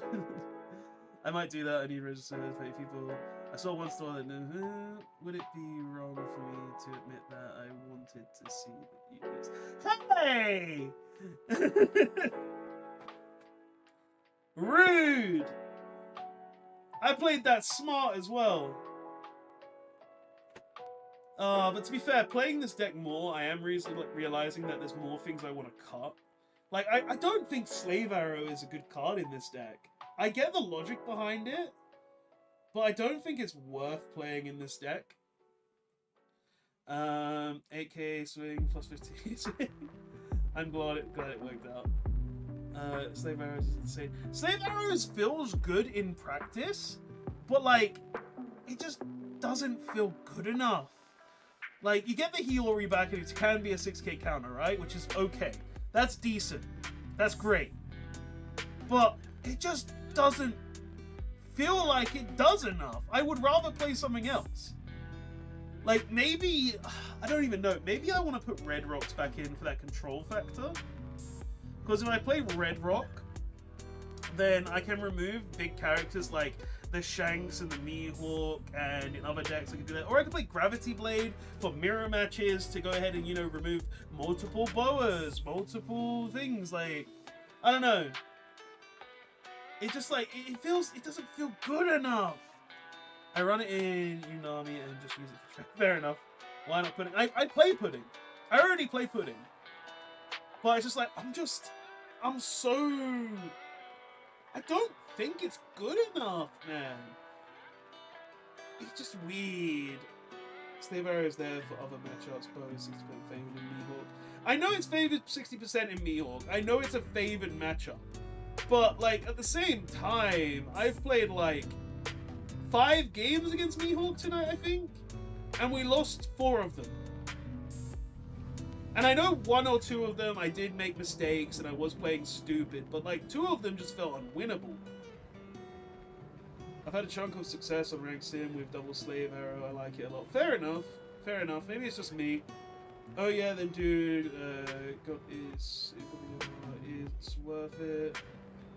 I might do that. I need register 30 people. I saw one store that would it be wrong for me to admit that I wanted to see the viewers? Hey! Rude! I played that smart as well. But to be fair, playing this deck more, I am realizing that there's more things I want to cut. Like, I don't think Slave Arrow is a good card in this deck. I get the logic behind it, but I don't think it's worth playing in this deck. 8k swing plus 15 swing. I'm glad it worked out. Slave Arrows is insane. Slave Arrows feels good in practice, but like, it just doesn't feel good enough. Like, you get the healer back and it can be a 6k counter, right? Which is okay. That's decent. That's great. But it just doesn't feel like it does enough. I would rather play something else. Like, maybe, I don't even know. Maybe I want to put Red Rocks back in for that control factor. Because if I play Red Rock, then I can remove big characters like the Shanks and the Mihawk, and in other decks I can do that. Or I can play Gravity Blade for mirror matches to go ahead and, you know, remove multiple boas, multiple things. Like, I don't know. It just like, it doesn't feel good enough. I run it in Unami and just use it for strength. Fair enough. Why not Pudding? I play Pudding. I already play Pudding. But it's just like, I'm so... I don't think it's good enough, man. It's just weird. Slave Arrow is there for other matchups, but 60% favored in Mihawk. I know it's favored 60% in Mihawk. I know it's a favored matchup. But, like, at the same time, I've played, like, 5 games against Mihawk tonight, I think. And we lost 4 of them. And I know 1 or 2 of them I did make mistakes and I was playing stupid, but like 2 of them just felt unwinnable. I've had a chunk of success on Rank Sim with Double Slave Arrow. I like it a lot. Fair enough. Fair enough. Maybe it's just me. Oh yeah, then dude, it's worth it.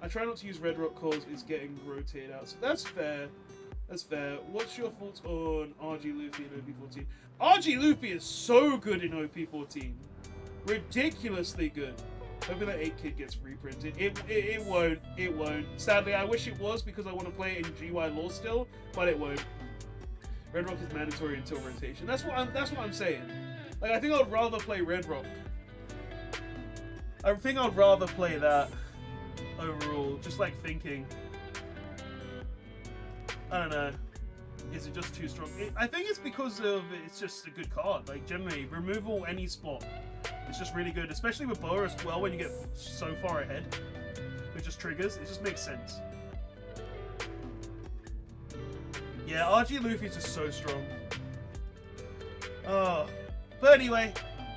I try not to use Red Rock cause it's getting rotated out. So that's fair. That's fair. What's your thoughts on RG Luffy in OP14? RG Luffy is so good in OP14. Ridiculously good. Hoping that 8-Kid gets reprinted. It won't. It won't. Sadly, I wish it was because I want to play it in GY Law still, but it won't. Red Rock is mandatory until rotation. That's what I'm saying. Like, I think I'd rather play Red Rock. I think I'd rather play that overall. Just like thinking. I don't know. Is it just too strong? I think it's because of it's just a good card. Like, generally, removal any spot. It's just really good, especially with Boa as well. When you get so far ahead, it just triggers. It just makes sense. Yeah, RG Luffy is just so strong. But anyway,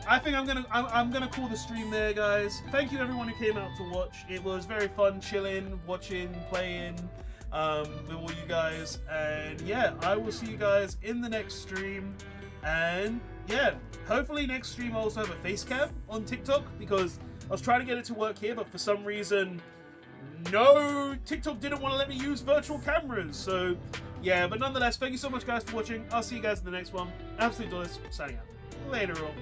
I think I'm gonna call the stream there, guys. Thank you everyone who came out to watch. It was very fun, chilling, watching, playing with all you guys. And yeah, I will see you guys in the next stream. And yeah, hopefully next stream I'll also have a face cam on TikTok, because I was trying to get it to work here, but for some reason, no, TikTok didn't want to let me use virtual cameras. So yeah, but nonetheless, thank you so much guys for watching. I'll see you guys in the next one. Absolutely Dollars, signing out. Later on.